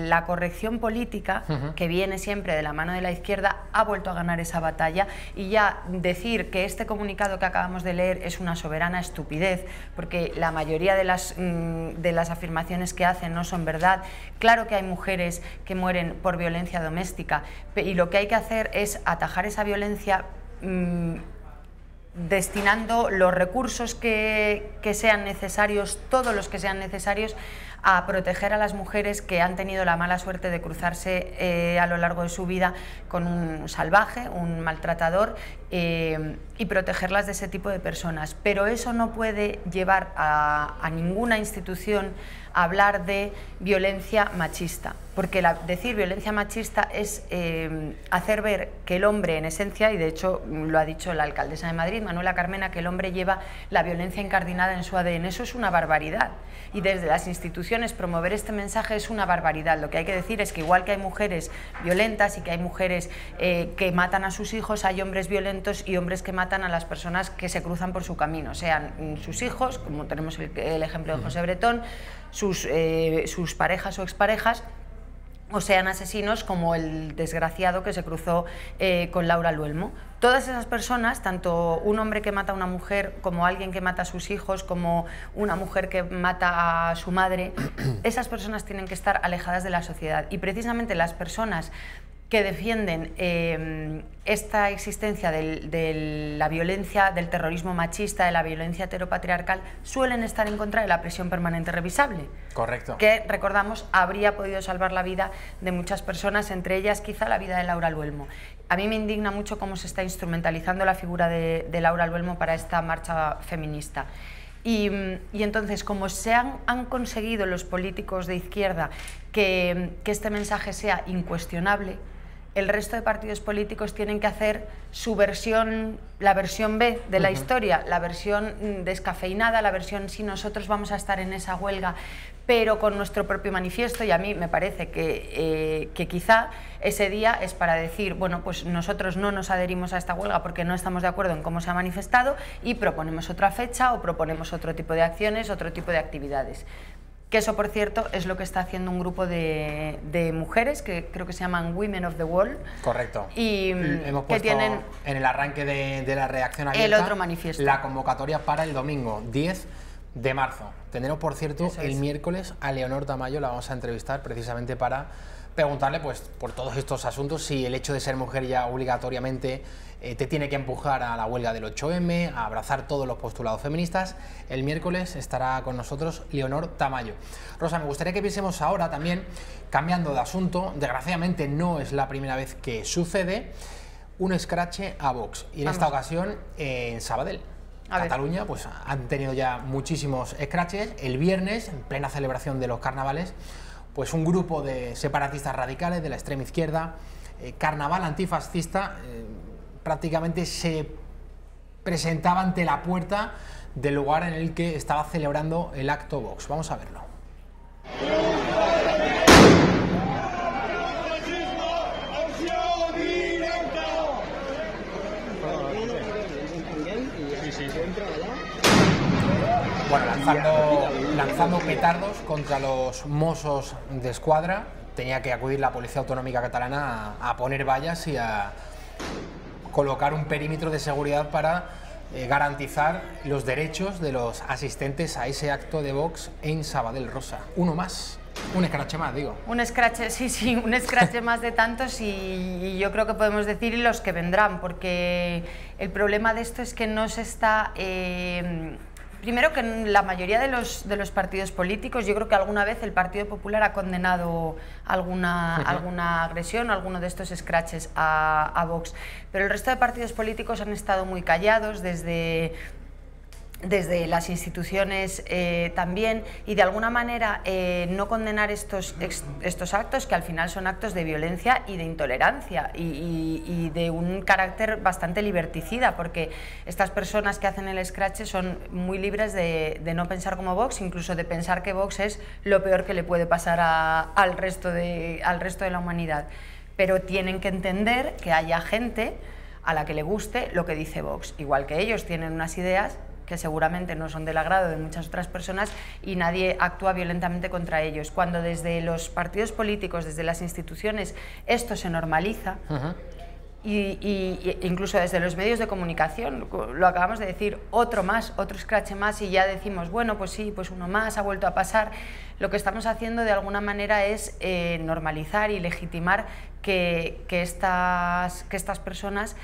la corrección política, que viene siempre de la mano de la izquierda, ha vuelto a ganar esa batalla, y ya decir que este comunicado que acabamos de leer es una soberana estupidez, porque la mayoría de las afirmaciones que hacen no son verdad. Claro que hay mujeres que mueren por violencia doméstica, y lo que hay que hacer es atajar esa violencia destinando los recursos que sean necesarios, todos los que sean necesarios, a proteger a las mujeres que han tenido la mala suerte de cruzarse a lo largo de su vida con un salvaje, un maltratador, y protegerlas de ese tipo de personas. Pero eso no puede llevar a ninguna institución a hablar de violencia machista, porque decir violencia machista es hacer ver que el hombre, en esencia, y de hecho lo ha dicho la alcaldesa de Madrid, Manuela Carmena, que el hombre lleva la violencia incardinada en su ADN. Eso es una barbaridad, y desde las instituciones promover este mensaje es una barbaridad. Lo que hay que decir es que igual que hay mujeres violentas y que hay mujeres que matan a sus hijos, hay hombres violentos y hombres que matan a las personas que se cruzan por su camino, sean sus hijos, como tenemos el ejemplo de José Bretón, sus parejas o exparejas, o sean asesinos como el desgraciado que se cruzó con Laura Luelmo. Todas esas personas, tanto un hombre que mata a una mujer, como alguien que mata a sus hijos, como una mujer que mata a su madre, esas personas tienen que estar alejadas de la sociedad. Y precisamente las personas que defienden esta existencia de la violencia, del terrorismo machista, de la violencia heteropatriarcal, suelen estar en contra de la prisión permanente revisable. Correcto. Que, recordamos, habría podido salvar la vida de muchas personas, entre ellas quizá la vida de Laura Luelmo. A mí me indigna mucho cómo se está instrumentalizando la figura de Laura Luelmo para esta marcha feminista. Y entonces, como han conseguido los políticos de izquierda que este mensaje sea incuestionable, el resto de partidos políticos tienen que hacer su versión, la versión B de la historia, la versión descafeinada, la versión sí, nosotros vamos a estar en esa huelga, pero con nuestro propio manifiesto. Y a mí me parece que quizá ese día es para decir, bueno, pues nosotros no nos adherimos a esta huelga porque no estamos de acuerdo en cómo se ha manifestado y proponemos otra fecha o proponemos otro tipo de acciones, otro tipo de actividades. Que eso, por cierto, es lo que está haciendo un grupo de mujeres que creo que se llaman Women of the Wall. Correcto. Y hemos que puesto tienen en el arranque de la reacción abierta el otro manifiesto. La convocatoria para el domingo 10 de marzo. Tendremos, por cierto, el miércoles a Leonor Tamayo, la vamos a entrevistar precisamente para preguntarle pues por todos estos asuntos, si el hecho de ser mujer ya obligatoriamente te tiene que empujar a la huelga del 8M, a abrazar todos los postulados feministas. El miércoles estará con nosotros Leonor Tamayo. Rosa, me gustaría que viésemos ahora también, cambiando de asunto, desgraciadamente no es la primera vez que sucede, un escrache a Vox, y en esta ocasión en Sabadell. Cataluña, pues han tenido ya muchísimos escraches. El viernes, en plena celebración de los carnavales, pues un grupo de separatistas radicales de la extrema izquierda, carnaval antifascista, prácticamente se presentaba ante la puerta del lugar en el que estaba celebrando el acto Vox. Vamos a verlo. Bueno, lanzando petardos contra los Mossos de Escuadra. Tenía que acudir la Policía Autonómica Catalana a poner vallas y a colocar un perímetro de seguridad para garantizar los derechos de los asistentes a ese acto de Vox en Sabadell. Rosa, uno más, un escrache más, digo. Un escrache, sí, un escrache más de tantos, y yo creo que podemos decir los que vendrán, porque el problema de esto es que no se está... Primero, que en la mayoría de los partidos políticos, yo creo que alguna vez el Partido Popular ha condenado alguna agresión o alguno de estos escraches a Vox, pero el resto de partidos políticos han estado muy callados desde las instituciones también, y de alguna manera no condenar estos actos, que al final son actos de violencia y de intolerancia y de un carácter bastante liberticida, porque estas personas que hacen el escrache son muy libres de no pensar como Vox, incluso de pensar que Vox es lo peor que le puede pasar al resto de la humanidad. Pero tienen que entender que haya gente a la que le guste lo que dice Vox, igual que ellos tienen unas ideas que seguramente no son del agrado de muchas otras personas, y nadie actúa violentamente contra ellos. Cuando desde los partidos políticos, desde las instituciones, esto se normaliza, y incluso desde los medios de comunicación, lo acabamos de decir, otro escrache más, y ya decimos, bueno, pues sí, pues uno más, ha vuelto a pasar. Lo que estamos haciendo de alguna manera es normalizar y legitimar que estas personas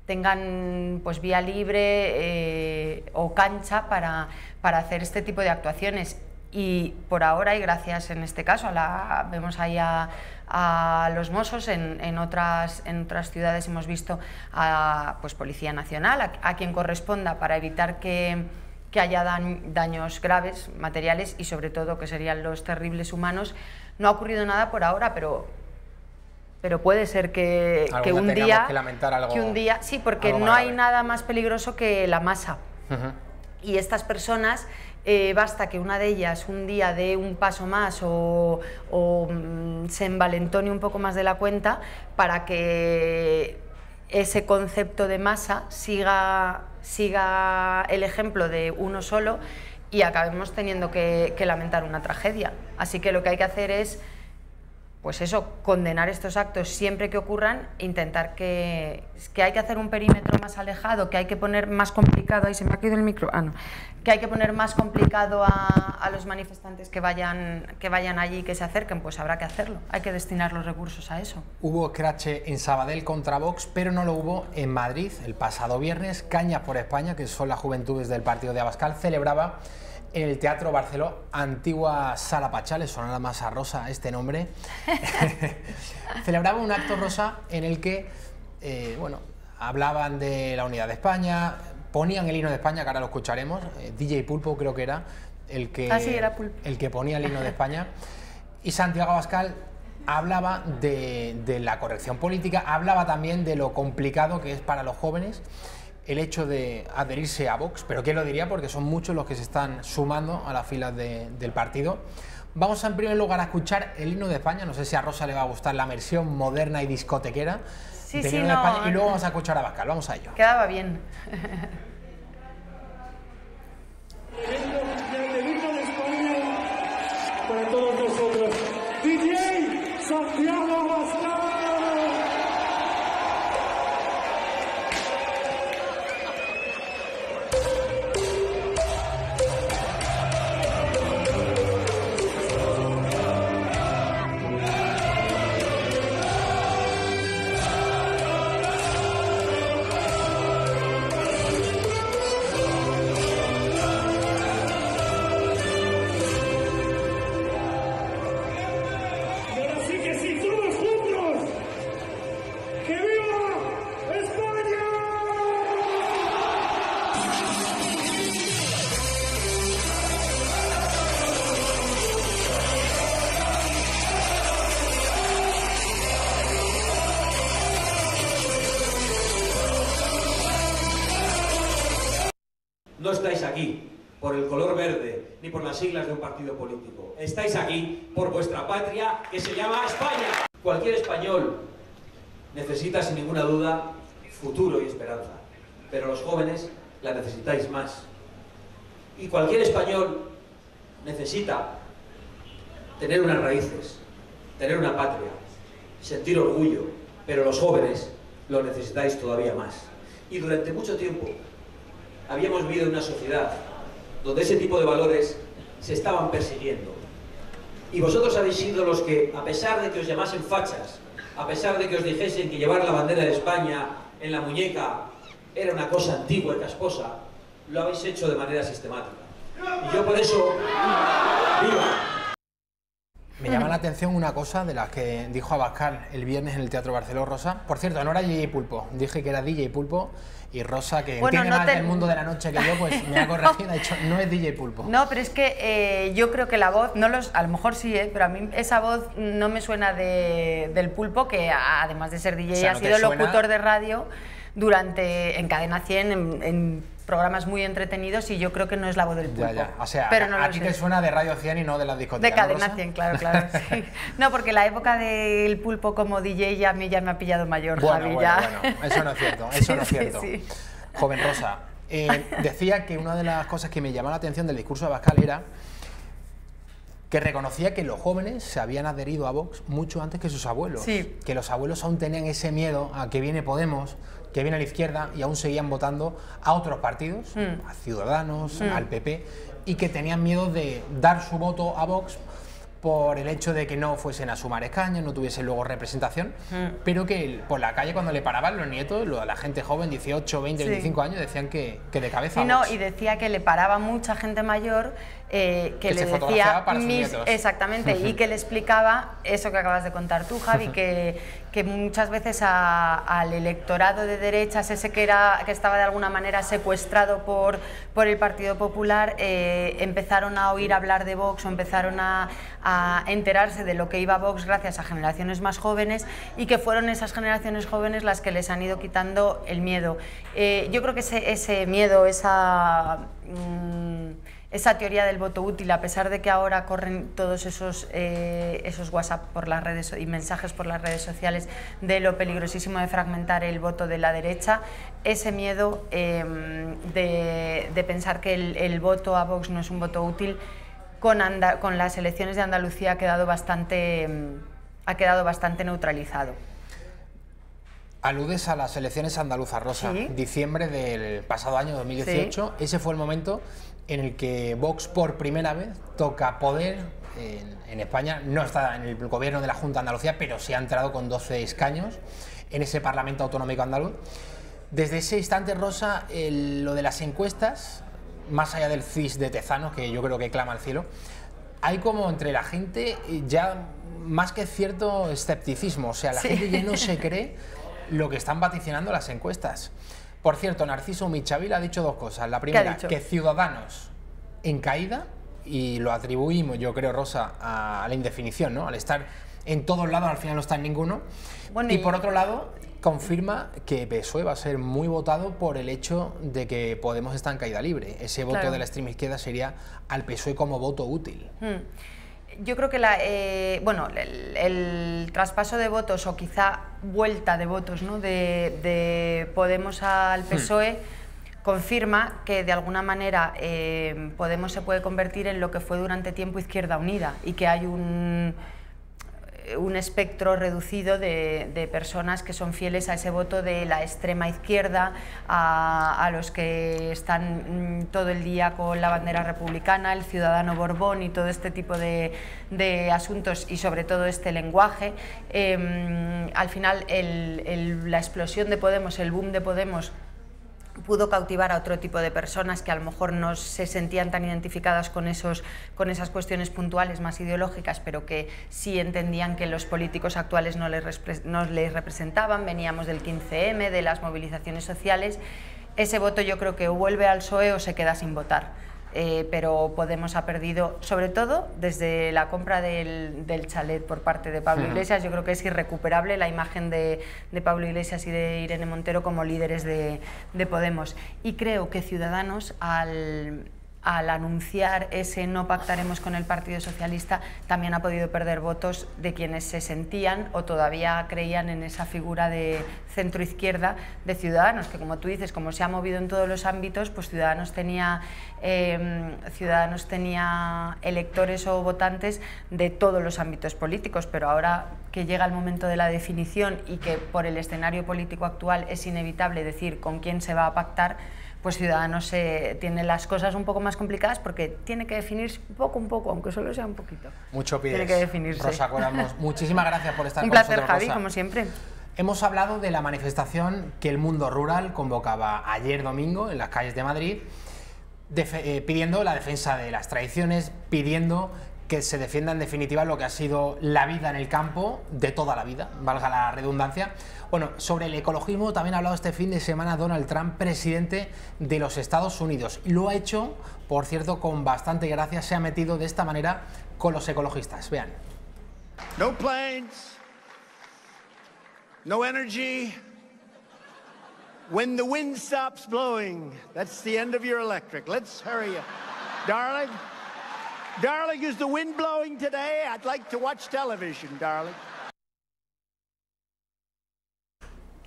tengan pues vía libre o cancha para hacer este tipo de actuaciones. Y por ahora, y gracias en este caso, vemos ahí a los Mossos, en otras ciudades hemos visto a pues, Policía Nacional, a quien corresponda, para evitar que haya daños graves, materiales y sobre todo que serían los terribles humanos. No ha ocurrido nada por ahora, pero puede ser que un día... que lamentar algo, sí, porque no hay nada más peligroso que la masa. Y estas personas... basta que una de ellas un día dé un paso más o se envalentone un poco más de la cuenta para que ese concepto de masa siga el ejemplo de uno solo y acabemos teniendo que lamentar una tragedia. Así que lo que hay que hacer es, pues eso, condenar estos actos siempre que ocurran, intentar que hay que hacer un perímetro más alejado, que hay que poner más complicado, ahí se me ha caído el micro, que hay que poner más complicado a los manifestantes que vayan allí y que se acerquen, pues habrá que hacerlo, hay que destinar los recursos a eso. Hubo escrache en Sabadell contra Vox, pero no lo hubo en Madrid. El pasado viernes, Cañas por España, que son las juventudes del partido de Abascal, celebraba en el Teatro Barceló, antigua Sala Pachá, le sonará más a Rosa este nombre, celebraba un acto, Rosa, en el que, bueno, hablaban de la unidad de España, ponían el himno de España, que ahora lo escucharemos, DJ Pulpo creo que era el que, era Pulpo, el que ponía el himno de España, y Santiago Abascal hablaba de la corrección política, hablaba también de lo complicado que es para los jóvenes el hecho de adherirse a Vox, pero ¿quién lo diría? Porque son muchos los que se están sumando a las filas del partido. Vamos en primer lugar a escuchar el himno de España, no sé si a Rosa le va a gustar la versión moderna y discotequera del himno de España, y luego vamos a escuchar a Abascal, vamos a ello. Quedaba bien. El himno de España para todos nosotros. DJ Santiago Abascal. No estáis aquí por el color verde ni por las siglas de un partido político. Estáis aquí por vuestra patria, que se llama España. Cualquier español necesita, sin ninguna duda, futuro y esperanza. Pero los jóvenes la necesitáis más. Y cualquier español necesita tener unas raíces, tener una patria, sentir orgullo. Pero los jóvenes lo necesitáis todavía más. Y durante mucho tiempo habíamos vivido en una sociedad donde ese tipo de valores se estaban persiguiendo. Y vosotros habéis sido los que, a pesar de que os llamasen fachas, a pesar de que os dijesen que llevar la bandera de España en la muñeca era una cosa antigua y casposa, lo habéis hecho de manera sistemática. Y yo por eso... ¡Viva! Me llama la atención una cosa de las que dijo Abascal el viernes en el Teatro Barceló, Rosa. Por cierto, no era DJ Pulpo, dije que era DJ Pulpo, y Rosa, que entiende más del mundo de la noche que yo, pues me ha corregido, ha dicho, no es DJ Pulpo. No, pero es que yo creo que la voz, a lo mejor sí, pero a mí esa voz no me suena del Pulpo, que además de ser DJ, o sea, ha sido locutor de radio en Cadena 100, en programas muy entretenidos, y yo creo que no es la voz del Pulpo. Ya. O sea, pero no a ti te suena de Radio 100 y no de las discotecas. De Cadena 100, claro, sí. No, porque la época del Pulpo como DJ ya me ha pillado mayor, Javi. Bueno, eso no es cierto, Sí. Joven Rosa, decía que una de las cosas que me llamaba la atención del discurso de Abascal era que reconocía que los jóvenes se habían adherido a Vox mucho antes que sus abuelos. Sí. Que los abuelos aún tenían ese miedo a que viene Podemos, que viene a la izquierda, y aún seguían votando a otros partidos, a Ciudadanos, al PP, y que tenían miedo de dar su voto a Vox por el hecho de que no fuesen a sumar escaños, no tuviesen luego representación, pero que por la calle cuando le paraban los nietos, la gente joven, 18, 20, 25 años, decían que de cabeza. Y decía que le paraba mucha gente mayor que le decía para sus nietos. Exactamente, y que le explicaba eso que acabas de contar tú, Javi, que muchas veces al electorado de derechas, ese que estaba de alguna manera secuestrado por el Partido Popular, empezaron a oír hablar de Vox o empezaron a enterarse de lo que iba Vox gracias a generaciones más jóvenes, y que fueron esas generaciones jóvenes las que les han ido quitando el miedo. Yo creo que ese miedo, esa teoría del voto útil, a pesar de que ahora corren todos esos WhatsApp por las redes y mensajes por las redes sociales de lo peligrosísimo de fragmentar el voto de la derecha, ese miedo de pensar que el voto a Vox no es un voto útil, con las elecciones de Andalucía ha quedado bastante neutralizado. Aludes a las elecciones andaluzas, Rosa. ¿Sí? Diciembre del pasado año 2018, sí. Ese fue el momento en el que Vox por primera vez toca poder en España. No está en el gobierno de la Junta de Andalucía, pero sí ha entrado con 12 escaños en ese Parlamento Autonómico andaluz. Desde ese instante, Rosa, lo de las encuestas, más allá del CIS de Tezanos, que yo creo que clama al cielo, hay como entre la gente ya más que cierto escepticismo. O sea, la gente ya no se cree lo que están vaticinando las encuestas. Por cierto, Narciso Michavil ha dicho dos cosas. La primera, que Ciudadanos en caída, y lo atribuimos, yo creo, Rosa, a la indefinición, ¿no? Al estar en todos lados, al final no está en ninguno. Bueno, y por otro lado, confirma que PSOE va a ser muy votado por el hecho de que Podemos está en caída libre. Ese voto de la extrema izquierda sería al PSOE como voto útil. Yo creo que el traspaso de votos, o quizá vuelta de votos, ¿no?, de Podemos al PSOE, confirma que de alguna manera Podemos se puede convertir en lo que fue durante tiempo Izquierda Unida, y que hay un espectro reducido de personas que son fieles a ese voto de la extrema izquierda, a los que están todo el día con la bandera republicana, el ciudadano Borbón y todo este tipo de asuntos, y sobre todo este lenguaje. Al final la explosión de Podemos, el boom de Podemos, pudo cautivar a otro tipo de personas que a lo mejor no se sentían tan identificadas con esas cuestiones puntuales más ideológicas, pero que sí entendían que los políticos actuales no les representaban. Veníamos del 15M, de las movilizaciones sociales. Ese voto yo creo que o vuelve al PSOE o se queda sin votar. Pero Podemos ha perdido, sobre todo desde la compra del chalet por parte de Pablo Iglesias. Yo creo que es irrecuperable la imagen de Pablo Iglesias y de Irene Montero como líderes de Podemos. Y creo que Ciudadanos, al anunciar ese no pactaremos con el Partido Socialista, también ha podido perder votos de quienes se sentían o todavía creían en esa figura de centro-izquierda de Ciudadanos, que, como tú dices, como se ha movido en todos los ámbitos, pues Ciudadanos tenía electores o votantes de todos los ámbitos políticos, pero ahora que llega el momento de la definición y que por el escenario político actual es inevitable decir con quién se va a pactar, pues Ciudadanos tiene las cosas un poco más complicadas, porque tiene que definirse un poco, aunque solo sea un poquito. Mucho pides. Tiene que definirse. Rosa Cuadramos, muchísimas gracias por estar con nosotros. Un placer, Javi, Rosa. como siempre. Hemos hablado de la manifestación que el mundo rural convocaba ayer domingo en las calles de Madrid, pidiendo la defensa de las tradiciones, pidiendo que se defienda en definitiva lo que ha sido la vida en el campo de toda la vida, valga la redundancia. Bueno, sobre el ecologismo también ha hablado este fin de semana Donald Trump, presidente de los Estados Unidos. Lo ha hecho, por cierto, con bastante gracia, se ha metido de esta manera con los ecologistas. Vean. No planes, no energy. When the wind stops blowing, that's the end of your electric. Let's hurry up. Darling, is the wind blowing today? I'd like to watch television, darling.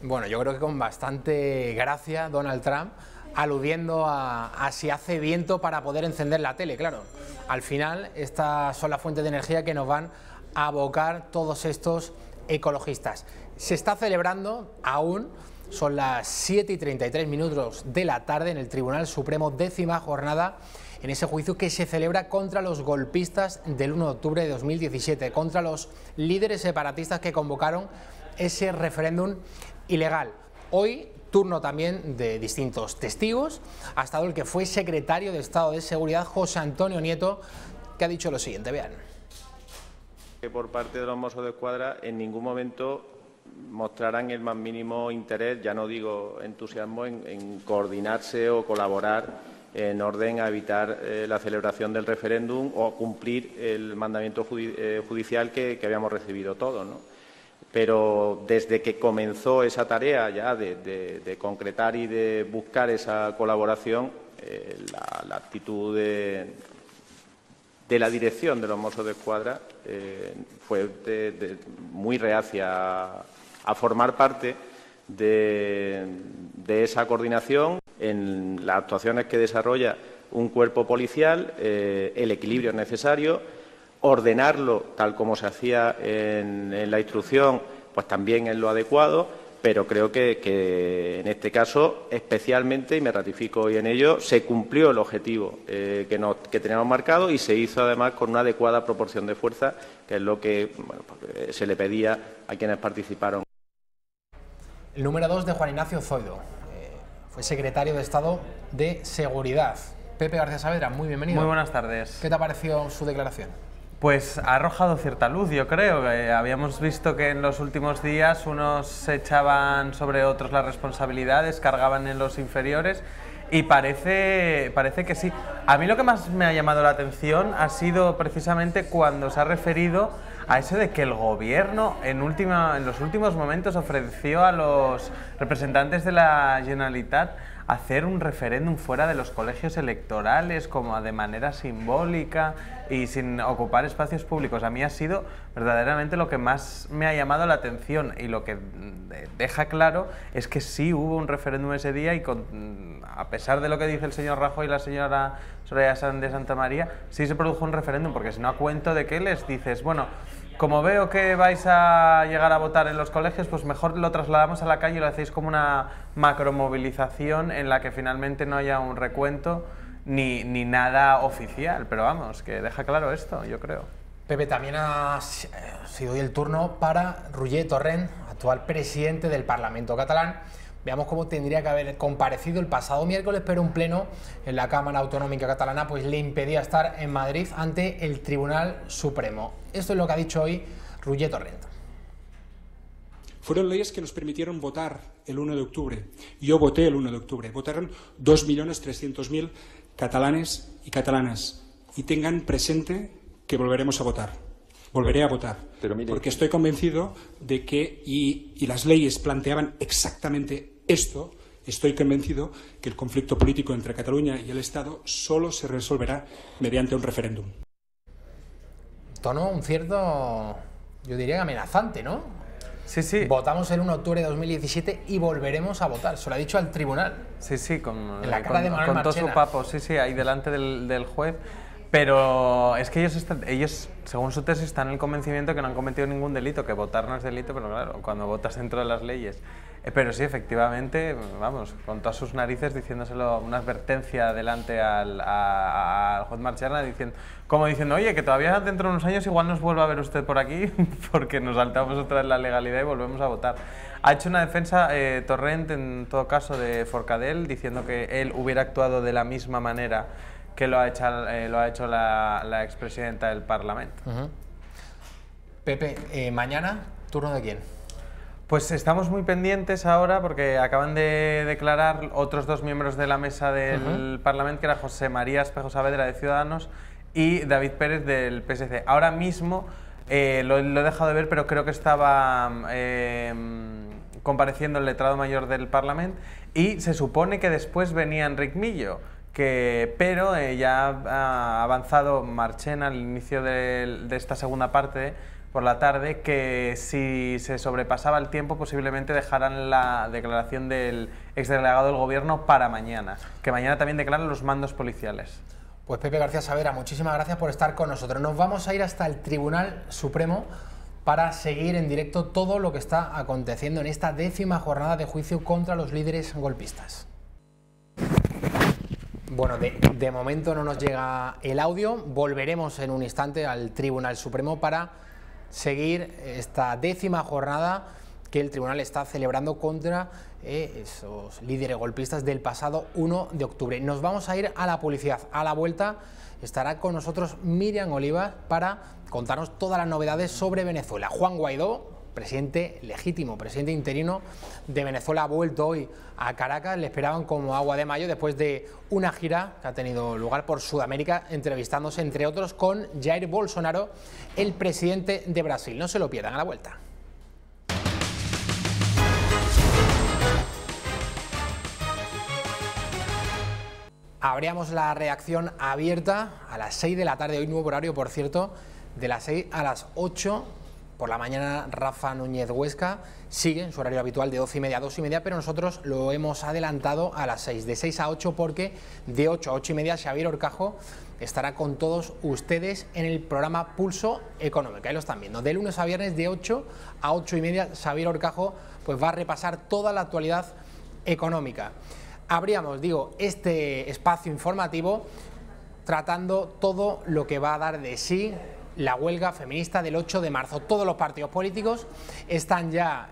Bueno, yo creo que con bastante gracia Donald Trump, aludiendo a si hace viento para poder encender la tele. Claro, al final estas son las fuentes de energía que nos van a abocar todos estos ecologistas. Se está celebrando aún Son las 7:33 de la tarde en el Tribunal Supremo, 10ª jornada en ese juicio que se celebra contra los golpistas del 1 de octubre de 2017, contra los líderes separatistas que convocaron ese referéndum ilegal. Hoy, turno también de distintos testigos. Ha estado el que fue secretario de Estado de Seguridad, José Antonio Nieto, que ha dicho lo siguiente, vean. Que por parte de los Mossos d'Esquadra en ningún momento mostrarán el más mínimo interés, ya no digo entusiasmo, en coordinarse o colaborar en orden a evitar la celebración del referéndum o cumplir el mandamiento judicial que habíamos recibido todos, ¿no? Pero desde que comenzó esa tarea ya de concretar y de buscar esa colaboración, la actitud de la dirección de los Mossos d'Esquadra fue muy reacia a formar parte de esa coordinación en las actuaciones que desarrolla un cuerpo policial, el equilibrio necesario, ordenarlo tal como se hacía en la instrucción, pues también es lo adecuado, pero creo que en este caso especialmente, y me ratifico hoy en ello, se cumplió el objetivo que teníamos marcado y se hizo además con una adecuada proporción de fuerza, que es lo que se le pedía a quienes participaron. El número 2 de Juan Ignacio Zoido, fue secretario de Estado de Seguridad. Pepe García Saavedra, muy bienvenido. Muy buenas tardes. ¿Qué te ha parecido su declaración? Pues ha arrojado cierta luz, yo creo. Habíamos visto que en los últimos días unos se echaban sobre otros las responsabilidades, cargaban en los inferiores y parece que sí. A mí lo que más me ha llamado la atención ha sido precisamente cuando se ha referido a eso de que el gobierno en los últimos momentos ofreció a los representantes de la Generalitat hacer un referéndum fuera de los colegios electorales, como de manera simbólica y sin ocupar espacios públicos. A mí ha sido verdaderamente lo que más me ha llamado la atención, y lo que deja claro es que sí hubo un referéndum ese día, y a pesar de lo que dice el señor Rajoy y la señora Soraya Sáenz de Santamaría, sí se produjo un referéndum, porque si no, a cuento de qué les dices, bueno, como veo que vais a llegar a votar en los colegios, pues mejor lo trasladamos a la calle y lo hacéis como una macromovilización en la que finalmente no haya un recuento ni nada oficial. Pero vamos, que deja claro esto, yo creo. Pepe, también ha sido hoy el turno para Roger Torrent, actual presidente del Parlamento catalán. Veamos cómo tendría que haber comparecido el pasado miércoles, pero un pleno en la Cámara Autonómica Catalana pues le impedía estar en Madrid ante el Tribunal Supremo. Esto es lo que ha dicho hoy Roger Torrent. Fueron leyes que nos permitieron votar el 1 de octubre. Yo voté el 1 de octubre. Votaron 2.300.000 catalanes y catalanas. Y tengan presente que volveremos a votar. Volveré a votar. Pero mire, porque estoy convencido de que, y las leyes planteaban exactamente esto, estoy convencido que el conflicto político entre Cataluña y el Estado solo se resolverá mediante un referéndum. Tono un cierto, yo diría, amenazante, ¿no? Sí, sí. Votamos el 1 de octubre de 2017 y volveremos a votar. Se lo ha dicho al tribunal. Sí, sí, en la cara de Manuel con todo Marchena. su papo, sí, sí, ahí delante del juez. Pero es que ellos, según su tesis, están en el convencimiento que no han cometido ningún delito, que votar no es delito, pero claro, cuando votas dentro de las leyes. Pero sí, efectivamente, vamos, con todas sus narices diciéndoselo, una advertencia delante al juez Marchena, como diciendo, oye, que todavía dentro de unos años igual nos vuelva a ver usted por aquí, porque nos saltamos otra vez la legalidad y volvemos a votar. Ha hecho una defensa Torrent, en todo caso, de Forcadell, diciendo que él hubiera actuado de la misma manera que lo ha hecho la expresidenta del Parlamento. Pepe, mañana, ¿turno de quién? Pues estamos muy pendientes ahora porque acaban de declarar otros dos miembros de la mesa del Parlamento, que era José María Espejo Saavedra de Ciudadanos y David Pérez del PSC. Ahora mismo lo he dejado de ver, pero creo que estaba compareciendo el letrado mayor del Parlamento, y se supone que después venía Enric Millo, pero ya ha avanzado Marchena al inicio de esta segunda parte por la tarde, que si se sobrepasaba el tiempo posiblemente dejaran la declaración del exdelegado del gobierno para mañana, que mañana también declaran los mandos policiales. Pues Pepe García Saavedra, muchísimas gracias por estar con nosotros. Nos vamos a ir hasta el Tribunal Supremo para seguir en directo todo lo que está aconteciendo en esta 10ª jornada de juicio contra los líderes golpistas. Bueno, de momento no nos llega el audio, volveremos en un instante al Tribunal Supremo para seguir esta 10ª jornada que el tribunal está celebrando contra esos líderes golpistas del pasado 1 de octubre. Nos vamos a ir a la publicidad. A la vuelta estará con nosotros Miriam Olivas para contarnos todas las novedades sobre Venezuela. Juan Guaidó, presidente legítimo, presidente interino de Venezuela, ha vuelto hoy a Caracas. Le esperaban como agua de mayo después de una gira que ha tenido lugar por Sudamérica, entrevistándose entre otros con Jair Bolsonaro, el presidente de Brasil. No se lo pierdan, a la vuelta. Abríamos la reacción abierta a las 6 de la tarde, hoy nuevo horario, por cierto, de las 6 a las 8 por la mañana. Rafa Núñez Huesca sigue en su horario habitual de 12:30 a 2:30, pero nosotros lo hemos adelantado a las 6, de 6 a 8, porque de 8 a 8:30 Xavier Horcajo estará con todos ustedes en el programa Pulso Económico. Ahí lo están viendo, de lunes a viernes de 8 a 8:30 Xavier Horcajo pues va a repasar toda la actualidad económica. Abríamos, digo, este espacio informativo tratando todo lo que va a dar de sí la huelga feminista del 8 de marzo. Todos los partidos políticos están ya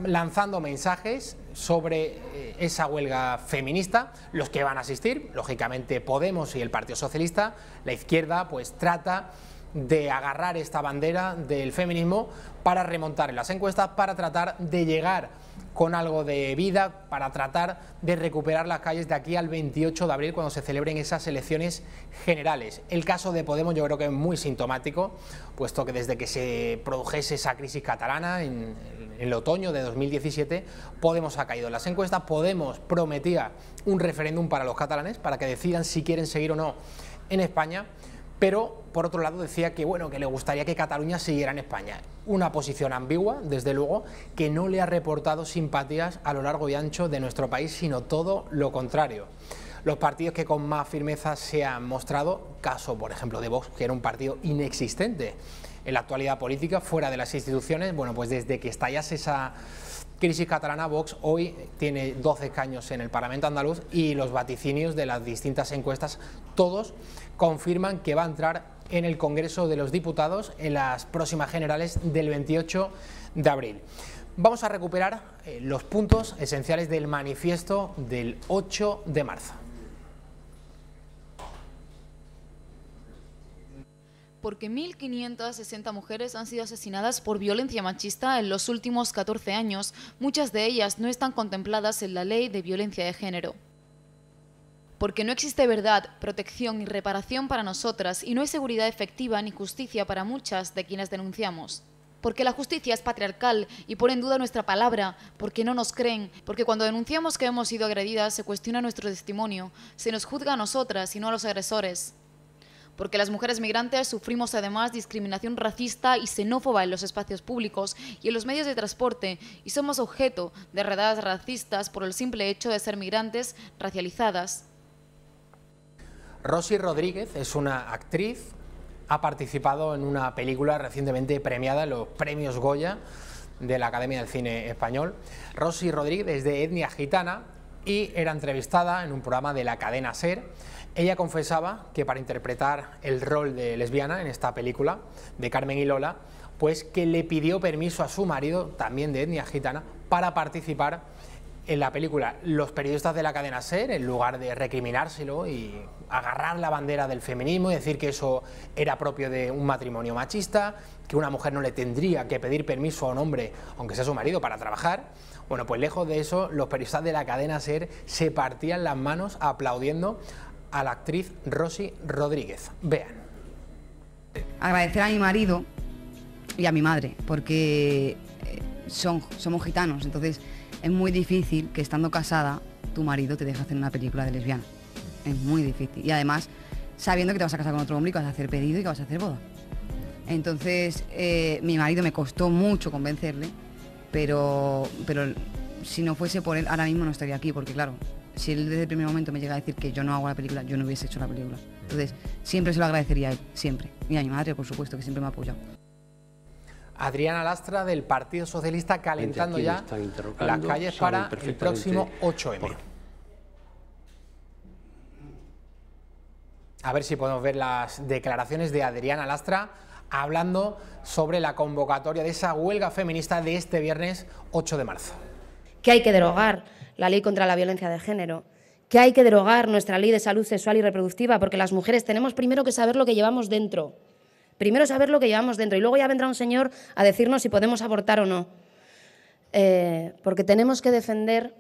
lanzando mensajes sobre esa huelga feminista. Los que van a asistir, lógicamente Podemos y el Partido Socialista. La izquierda pues trata de agarrar esta bandera del feminismo para remontar en las encuestas, para tratar de llegar con algo de vida, para tratar de recuperar las calles de aquí al 28 de abril, cuando se celebren esas elecciones generales. El caso de Podemos yo creo que es muy sintomático, puesto que desde que se produjese esa crisis catalana en el otoño de 2017, Podemos ha caído en las encuestas. Podemos prometía un referéndum para los catalanes, para que decidan si quieren seguir o no en España, pero por otro lado decía que bueno, que le gustaría que Cataluña siguiera en España. Una posición ambigua, desde luego, que no le ha reportado simpatías a lo largo y ancho de nuestro país, sino todo lo contrario. Los partidos que con más firmeza se han mostrado, caso por ejemplo de Vox, que era un partido inexistente en la actualidad política, fuera de las instituciones, bueno, pues desde que estallase esa crisis catalana, Vox hoy tiene 12 escaños en el Parlamento andaluz, y los vaticinios de las distintas encuestas todos confirman que va a entrar en el Congreso de los Diputados en las próximas generales del 28 de abril. Vamos a recuperar los puntos esenciales del manifiesto del 8 de marzo. Porque 1.560 mujeres han sido asesinadas por violencia machista en los últimos 14 años. Muchas de ellas no están contempladas en la ley de violencia de género. Porque no existe verdad, protección y reparación para nosotras, y no hay seguridad efectiva ni justicia para muchas de quienes denunciamos. Porque la justicia es patriarcal y pone en duda nuestra palabra, porque no nos creen, porque cuando denunciamos que hemos sido agredidas se cuestiona nuestro testimonio, se nos juzga a nosotras y no a los agresores. Porque las mujeres migrantes sufrimos además discriminación racista y xenófoba en los espacios públicos y en los medios de transporte, y somos objeto de redadas racistas por el simple hecho de ser migrantes racializadas. Rosy Rodríguez es una actriz, ha participado en una película recientemente premiada en los premios Goya de la Academia del Cine Español. Rosy Rodríguez es de etnia gitana y era entrevistada en un programa de la cadena SER. Ella confesaba que para interpretar el rol de lesbiana en esta película de Carmen y Lola, pues que le pidió permiso a su marido, también de etnia gitana, para participar en la película. Los periodistas de la cadena SER, en lugar de recriminárselo y agarrar la bandera del feminismo y decir que eso era propio de un matrimonio machista, que una mujer no le tendría que pedir permiso a un hombre, aunque sea su marido, para trabajar, bueno, pues lejos de eso, los periodistas de la cadena SER se partían las manos aplaudiendo a la actriz Rosy Rodríguez. Vean. Agradecer a mi marido y a mi madre, porque somos gitanos, entonces es muy difícil que estando casada tu marido te deje hacer una película de lesbiana. Es muy difícil. Y además, sabiendo que te vas a casar con otro hombre y que vas a hacer pedido y que vas a hacer boda. Entonces, mi marido me costó mucho convencerle, pero si no fuese por él, ahora mismo no estaría aquí, porque claro, si él desde el primer momento me llega a decir que yo no hago la película, yo no hubiese hecho la película. Entonces, siempre se lo agradecería a él, siempre. Y a mi madre, por supuesto, que siempre me ha apoyado. Adriana Lastra, del Partido Socialista, calentando ya las calles para el próximo 8M. A ver si podemos ver las declaraciones de Adriana Lastra hablando sobre la convocatoria de esa huelga feminista de este viernes 8 de marzo. Que hay que derogar la ley contra la violencia de género, que hay que derogar nuestra ley de salud sexual y reproductiva, porque las mujeres tenemos primero que saber lo que llevamos dentro. Primero saber lo que llevamos dentro y luego ya vendrá un señor a decirnos si podemos abortar o no. Porque tenemos que defender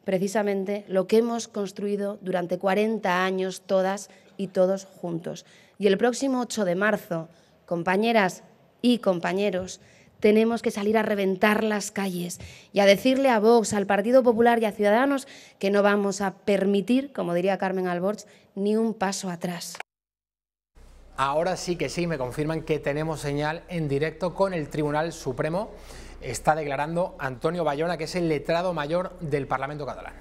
precisamente lo que hemos construido durante 40 años todas y todos juntos. Y el próximo 8 de marzo, compañeras y compañeros, tenemos que salir a reventar las calles y a decirle a Vox, al Partido Popular y a Ciudadanos que no vamos a permitir, como diría Carmen Alborch, ni un paso atrás. Ahora sí que sí, me confirman que tenemos señal en directo con el Tribunal Supremo. Está declarando Antonio Bayona, que es el letrado mayor del Parlamento catalán.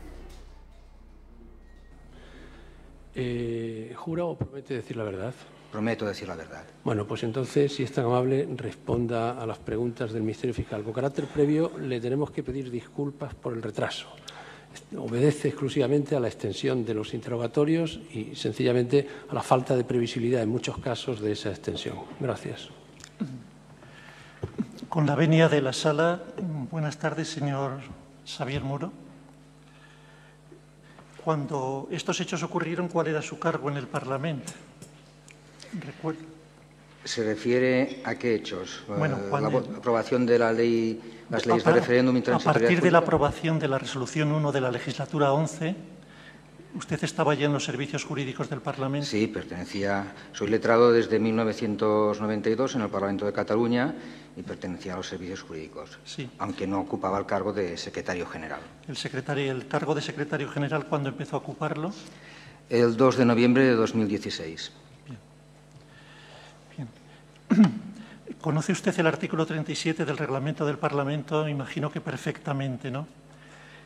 ¿Jura o promete decir la verdad? Prometo decir la verdad. Bueno, pues entonces, si es tan amable, responda a las preguntas del Ministerio Fiscal. Con carácter previo, le tenemos que pedir disculpas por el retraso. Obedece exclusivamente a la extensión de los interrogatorios y, sencillamente, a la falta de previsibilidad en muchos casos de esa extensión. Gracias. Con la venia de la sala, buenas tardes, señor Xavier Muro. Cuando estos hechos ocurrieron, ¿cuál era su cargo en el Parlamento? ¿Recuerda? ¿Se refiere a qué hechos? Bueno, la aprobación de la ley, las leyes de referéndum y a partir de la aprobación de la resolución 1 de la legislatura 11, ¿usted estaba ya en los servicios jurídicos del Parlamento? Sí, soy letrado desde 1992 en el Parlamento de Cataluña y pertenecía a los servicios jurídicos, sí, aunque no ocupaba el cargo de secretario general. ¿El cargo de secretario general cuándo empezó a ocuparlo? El 2 de noviembre de 2016. ¿Conoce usted el artículo 37 del reglamento del Parlamento? Imagino que perfectamente, ¿no?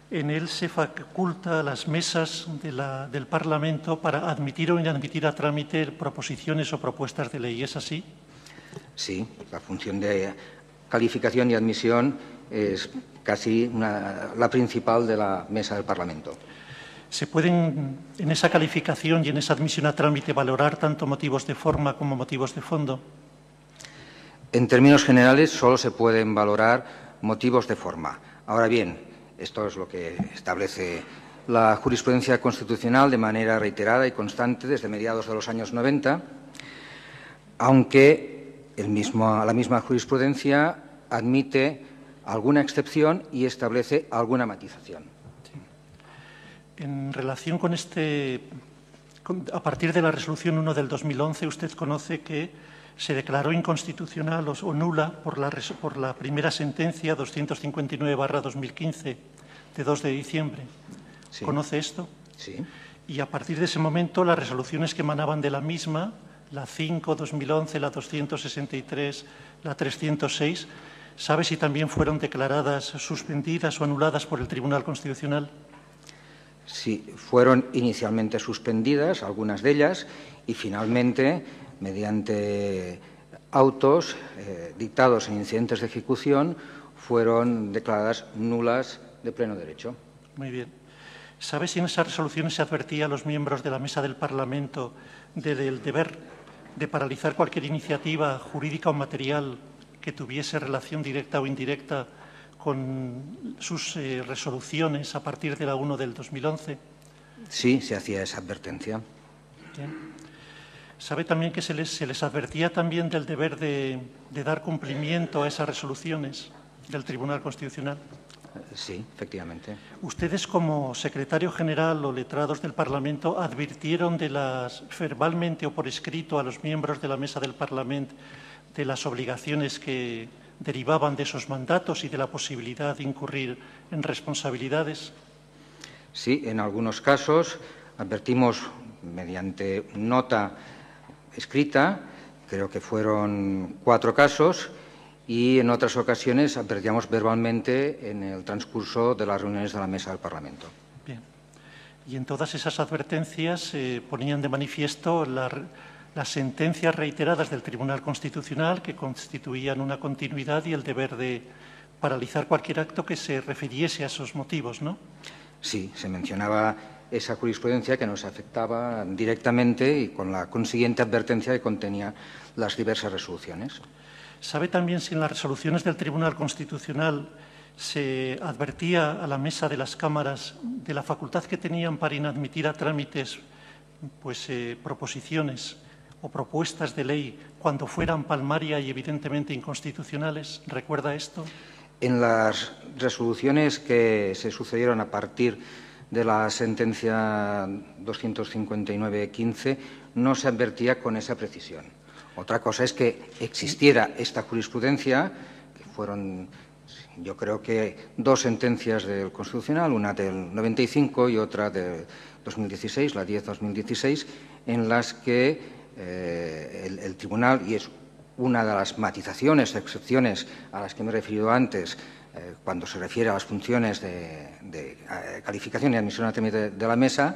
En él se faculta las mesas del Parlamento para admitir o inadmitir a trámite proposiciones o propuestas de ley. ¿Es así? Sí, la función de calificación y admisión es casi la principal de la mesa del Parlamento. ¿Se pueden, en esa calificación y en esa admisión a trámite, valorar tanto motivos de forma como motivos de fondo? En términos generales, solo se pueden valorar motivos de forma. Ahora bien, esto es lo que establece la jurisprudencia constitucional de manera reiterada y constante desde mediados de los años 90, aunque la misma jurisprudencia admite alguna excepción y establece alguna matización. Sí. En relación con a partir de la resolución 1 del 2011, usted conoce que se declaró inconstitucional o nula por la primera sentencia 259/2015 de 2 de diciembre. Sí. ¿Conoce esto? Sí. Y a partir de ese momento, las resoluciones que emanaban de la misma, la 5/2011, la 263, la 306, ¿sabe si también fueron declaradas suspendidas o anuladas por el Tribunal Constitucional? Sí, fueron inicialmente suspendidas, algunas de ellas, y finalmente, mediante autos dictados en incidentes de ejecución, fueron declaradas nulas de pleno derecho. Muy bien. ¿Sabe si en esas resoluciones se advertía a los miembros de la mesa del Parlamento del deber de paralizar cualquier iniciativa jurídica o material que tuviese relación directa o indirecta con sus resoluciones a partir de la 1 del 2011? Sí, se hacía esa advertencia. Bien. ¿Sabe también que se les advertía también del deber de dar cumplimiento a esas resoluciones del Tribunal Constitucional? Sí, efectivamente. ¿Ustedes, como secretario general o letrados del Parlamento, advirtieron verbalmente o por escrito a los miembros de la mesa del Parlamento de las obligaciones que derivaban de esos mandatos y de la posibilidad de incurrir en responsabilidades? Sí, en algunos casos advertimos mediante nota escrita, creo que fueron 4 casos, y en otras ocasiones advertíamos verbalmente en el transcurso de las reuniones de la mesa del Parlamento. Bien. Y en todas esas advertencias ponían de manifiesto las sentencias reiteradas del Tribunal Constitucional que constituían una continuidad y el deber de paralizar cualquier acto que se refiriese a esos motivos, ¿no? Sí, se mencionaba esa jurisprudencia que nos afectaba directamente y con la consiguiente advertencia que contenía las diversas resoluciones. ¿Sabe también si en las resoluciones del Tribunal Constitucional se advertía a la mesa de las cámaras de la facultad que tenían para inadmitir a trámites proposiciones o propuestas de ley cuando fueran palmaria y evidentemente inconstitucionales? ¿Recuerda esto? En las resoluciones que se sucedieron a partir de la sentencia 259-15 no se advertía con esa precisión. Otra cosa es que existiera esta jurisprudencia, que fueron, yo creo que 2 sentencias del Constitucional, una del 95 y otra del 2016, la 10-2016, en las que el Tribunal, y es una de las matizaciones, excepciones a las que me he referido antes, cuando se refiere a las funciones de calificación y admisión a trámite de la mesa,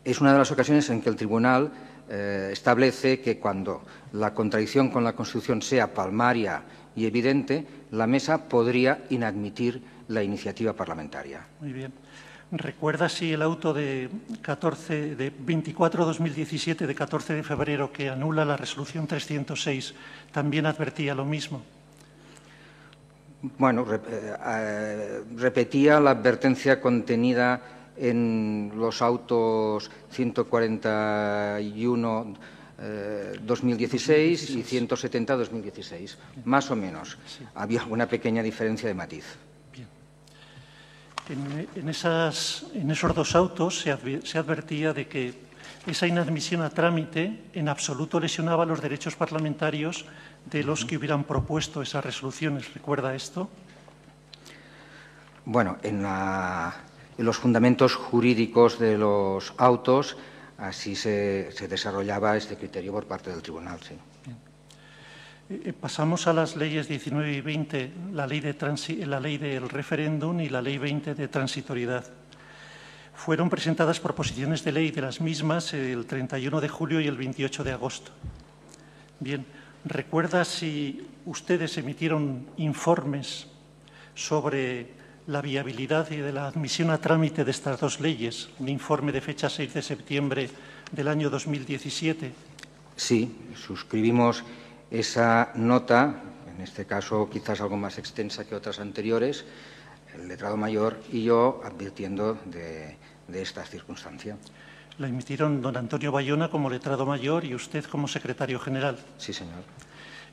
es una de las ocasiones en que el Tribunal establece que cuando la contradicción con la Constitución sea palmaria y evidente, la mesa podría inadmitir la iniciativa parlamentaria. Muy bien. ¿Recuerda si el auto de 24-2017 de 14 de febrero que anula la resolución 306 también advertía lo mismo? Bueno, repetía la advertencia contenida en los autos 141 2016 y 170 2016, más o menos. Había una pequeña diferencia de matiz. En esos 2 autos se advertía de que esa inadmisión a trámite en absoluto lesionaba los derechos parlamentarios de los que hubieran propuesto esas resoluciones. ¿Recuerda esto? Bueno, en los fundamentos jurídicos de los autos así se desarrollaba este criterio por parte del Tribunal, sí. Pasamos a las leyes 19 y 20, la ley del referéndum y la ley 20 de transitoriedad. Fueron presentadas proposiciones de ley de las mismas el 31 de julio y el 28 de agosto. Bien, ¿recuerda si ustedes emitieron informes sobre la viabilidad y de la admisión a trámite de estas 2 leyes? Un informe de fecha 6 de septiembre del año 2017. Sí, suscribimos esa nota, en este caso quizás algo más extensa que otras anteriores, el letrado mayor y yo advirtiendo de esta circunstancia. La emitieron don Antonio Bayona como letrado mayor y usted como secretario general. Sí, señor.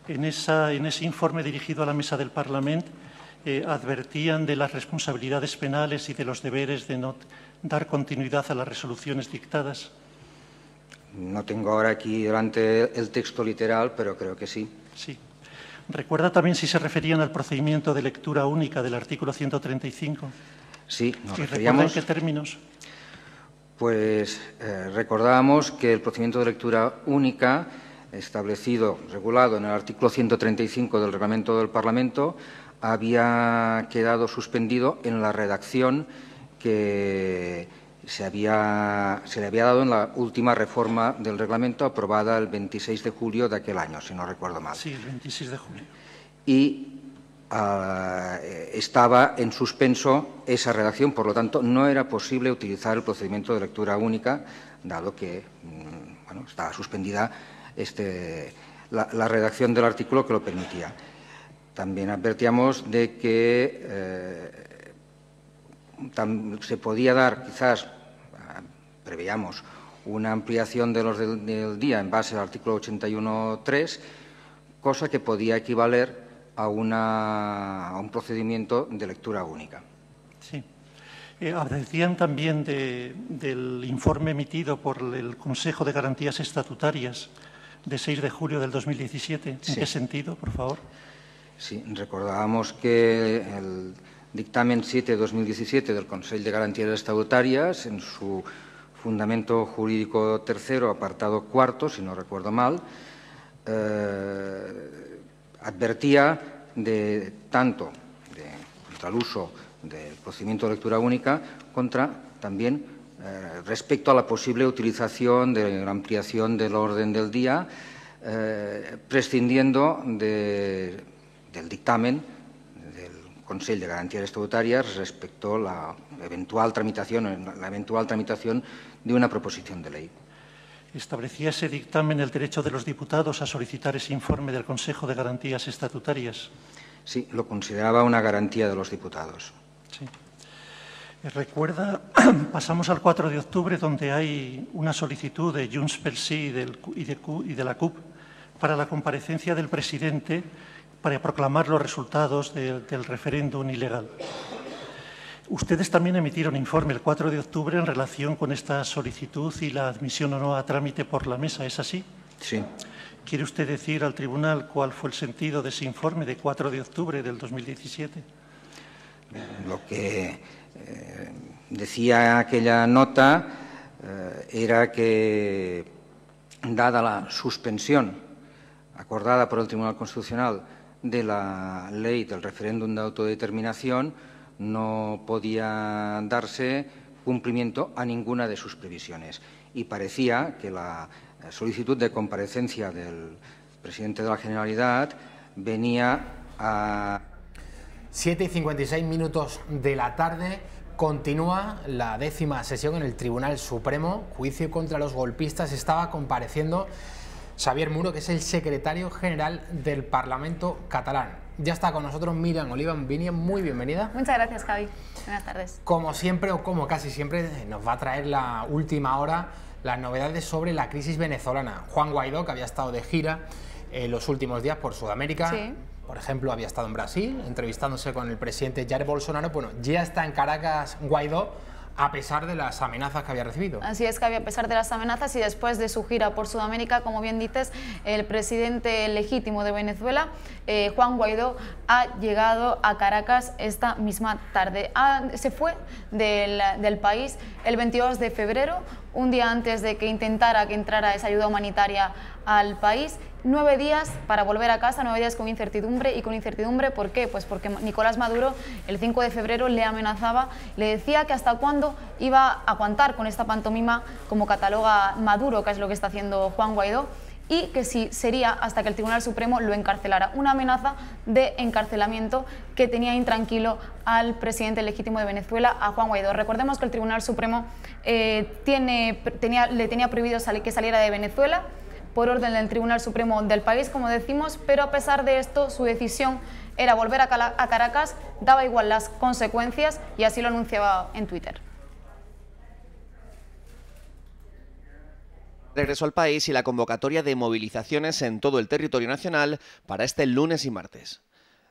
En ese informe dirigido a la mesa del Parlamento advertían de las responsabilidades penales y de los deberes de no dar continuidad a las resoluciones dictadas. No tengo ahora aquí delante el texto literal, pero creo que sí. Sí. ¿Recuerda también si se referían al procedimiento de lectura única del artículo 135? Sí, nos ¿Y referíamos. recuerda en qué términos? Pues recordábamos que el procedimiento de lectura única, establecido, regulado en el artículo 135 del Reglamento del Parlamento, había quedado suspendido en la redacción que se le había dado en la última reforma del reglamento aprobada el 26 de julio de aquel año, si no recuerdo mal. Sí, el 26 de julio. Y estaba en suspenso esa redacción, por lo tanto, no era posible utilizar el procedimiento de lectura única, dado que estaba suspendida la redacción del artículo que lo permitía. También advertíamos de que se podía dar, quizás, preveíamos, una ampliación de los del día en base al artículo 81.3, cosa que podía equivaler a un procedimiento de lectura única. Sí. Advertían también del informe emitido por el Consejo de Garantías Estatutarias de 6 de julio del 2017. ¿En qué sentido, por favor? Sí, recordábamos que el dictamen 7-2017 del Consell de Garantías Estatutàries, en su fundamento jurídico tercero, apartado cuarto, si no recuerdo mal, advertía contra el uso del procedimiento de lectura única, contra también respecto a la posible utilización de la ampliación del orden del día, prescindiendo del dictamen del Consell de Garanties Estatutàries respecto a la eventual tramitación de una proposición de ley. ¿Establecía ese dictamen el derecho de los diputados a solicitar ese informe del Consejo de Garantías Estatutarias? Sí, lo consideraba una garantía de los diputados. Sí. Recuerda, pasamos al 4 de octubre, donde hay una solicitud de Junts pel Sí y de la CUP para la comparecencia del presidente para proclamar los resultados del referéndum ilegal. Ustedes también emitieron informe el 4 de octubre en relación con esta solicitud y la admisión o no a trámite por la mesa, ¿es así? Sí. ¿Quiere usted decir al tribunal cuál fue el sentido de ese informe de 4 de octubre del 2017? Lo que decía aquella nota era que, dada la suspensión acordada por el Tribunal Constitucional de la ley del referéndum de autodeterminación, no podía darse cumplimiento a ninguna de sus previsiones. Y parecía que la solicitud de comparecencia del presidente de la Generalidad venía a... 7:56 de la tarde, continúa la 10ª sesión en el Tribunal Supremo, juicio contra los golpistas. Estaba compareciendo Xavier Muro, que es el secretario general del Parlamento catalán. Ya está con nosotros Míriam Oliva. Míriam, muy bienvenida. Muchas gracias, Javi. Buenas tardes. Como siempre, o como casi siempre, nos va a traer la última hora las novedades sobre la crisis venezolana. Juan Guaidó, que había estado de gira los últimos días por Sudamérica, sí. Por ejemplo, había estado en Brasil, entrevistándose con el presidente Jair Bolsonaro. Bueno, ya está en Caracas Guaidó, a pesar de las amenazas que había recibido. Así es, Javi, a pesar de las amenazas y después de su gira por Sudamérica, como bien dices, el presidente legítimo de Venezuela, Juan Guaidó, ha llegado a Caracas esta misma tarde. Se fue del país el 22 de febrero, un día antes de que intentara que entrara esa ayuda humanitaria al país. 9 días para volver a casa, 9 días con incertidumbre. ¿Y con incertidumbre por qué? Pues porque Nicolás Maduro el 5 de febrero le amenazaba, le decía que hasta cuándo iba a aguantar con esta pantomima, como cataloga Maduro, que es lo que está haciendo Juan Guaidó, y que sí sería hasta que el Tribunal Supremo lo encarcelara. Una amenaza de encarcelamiento que tenía intranquilo al presidente legítimo de Venezuela, a Juan Guaidó. Recordemos que el Tribunal Supremo le tenía prohibido que saliera de Venezuela por orden del Tribunal Supremo del país, como decimos, pero a pesar de esto su decisión era volver a Caracas, daba igual las consecuencias, y así lo anunciaba en Twitter. Regresó al país y la convocatoria de movilizaciones en todo el territorio nacional para este lunes y martes.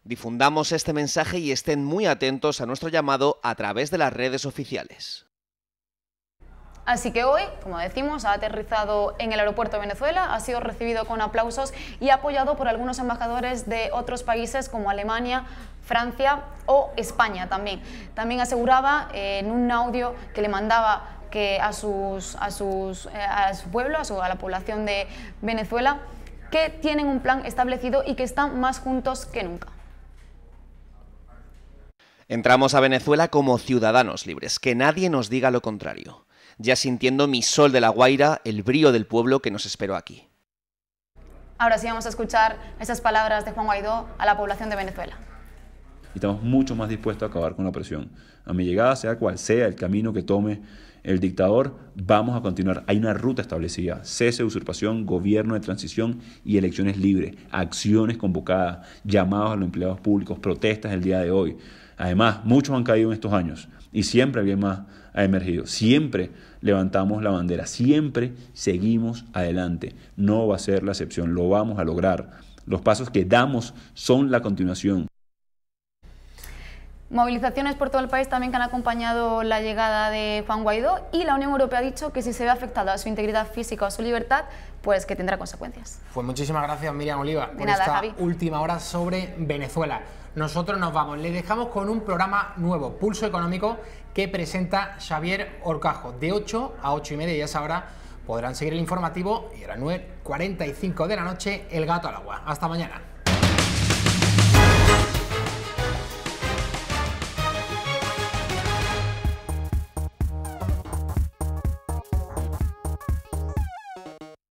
Difundamos este mensaje y estén muy atentos a nuestro llamado a través de las redes oficiales. Así que hoy, como decimos, ha aterrizado en el aeropuerto de Venezuela, ha sido recibido con aplausos y apoyado por algunos embajadores de otros países como Alemania, Francia o España también. También aseguraba en un audio que le mandaba que a su pueblo, a la población de Venezuela, que tienen un plan establecido y que están más juntos que nunca. Entramos a Venezuela como ciudadanos libres, que nadie nos diga lo contrario. Ya sintiendo mi sol de la Guaira, el brío del pueblo que nos esperó aquí. Ahora sí vamos a escuchar esas palabras de Juan Guaidó a la población de Venezuela. Estamos mucho más dispuestos a acabar con la opresión. A mi llegada, sea cual sea el camino que tome el dictador, vamos a continuar. Hay una ruta establecida: cese de usurpación, gobierno de transición y elecciones libres, acciones convocadas, llamados a los empleados públicos, protestas el día de hoy. Además, muchos han caído en estos años y siempre alguien más ha emergido. Siempre levantamos la bandera, siempre seguimos adelante. No va a ser la excepción, lo vamos a lograr. Los pasos que damos son la continuación. Movilizaciones por todo el país también que han acompañado la llegada de Juan Guaidó, y la Unión Europea ha dicho que si se ve afectada a su integridad física o a su libertad, pues que tendrá consecuencias. Pues muchísimas gracias, Míriam Oliva, por nada, esta Javi. última hora sobre Venezuela. Nosotros nos vamos, le dejamos con un programa nuevo, Pulso Económico, que presenta Xavier Horcajo, de 8 a 8:30, y a esa hora podrán seguir el informativo, y a las 9:45 de la noche, El Gato al Agua. Hasta mañana.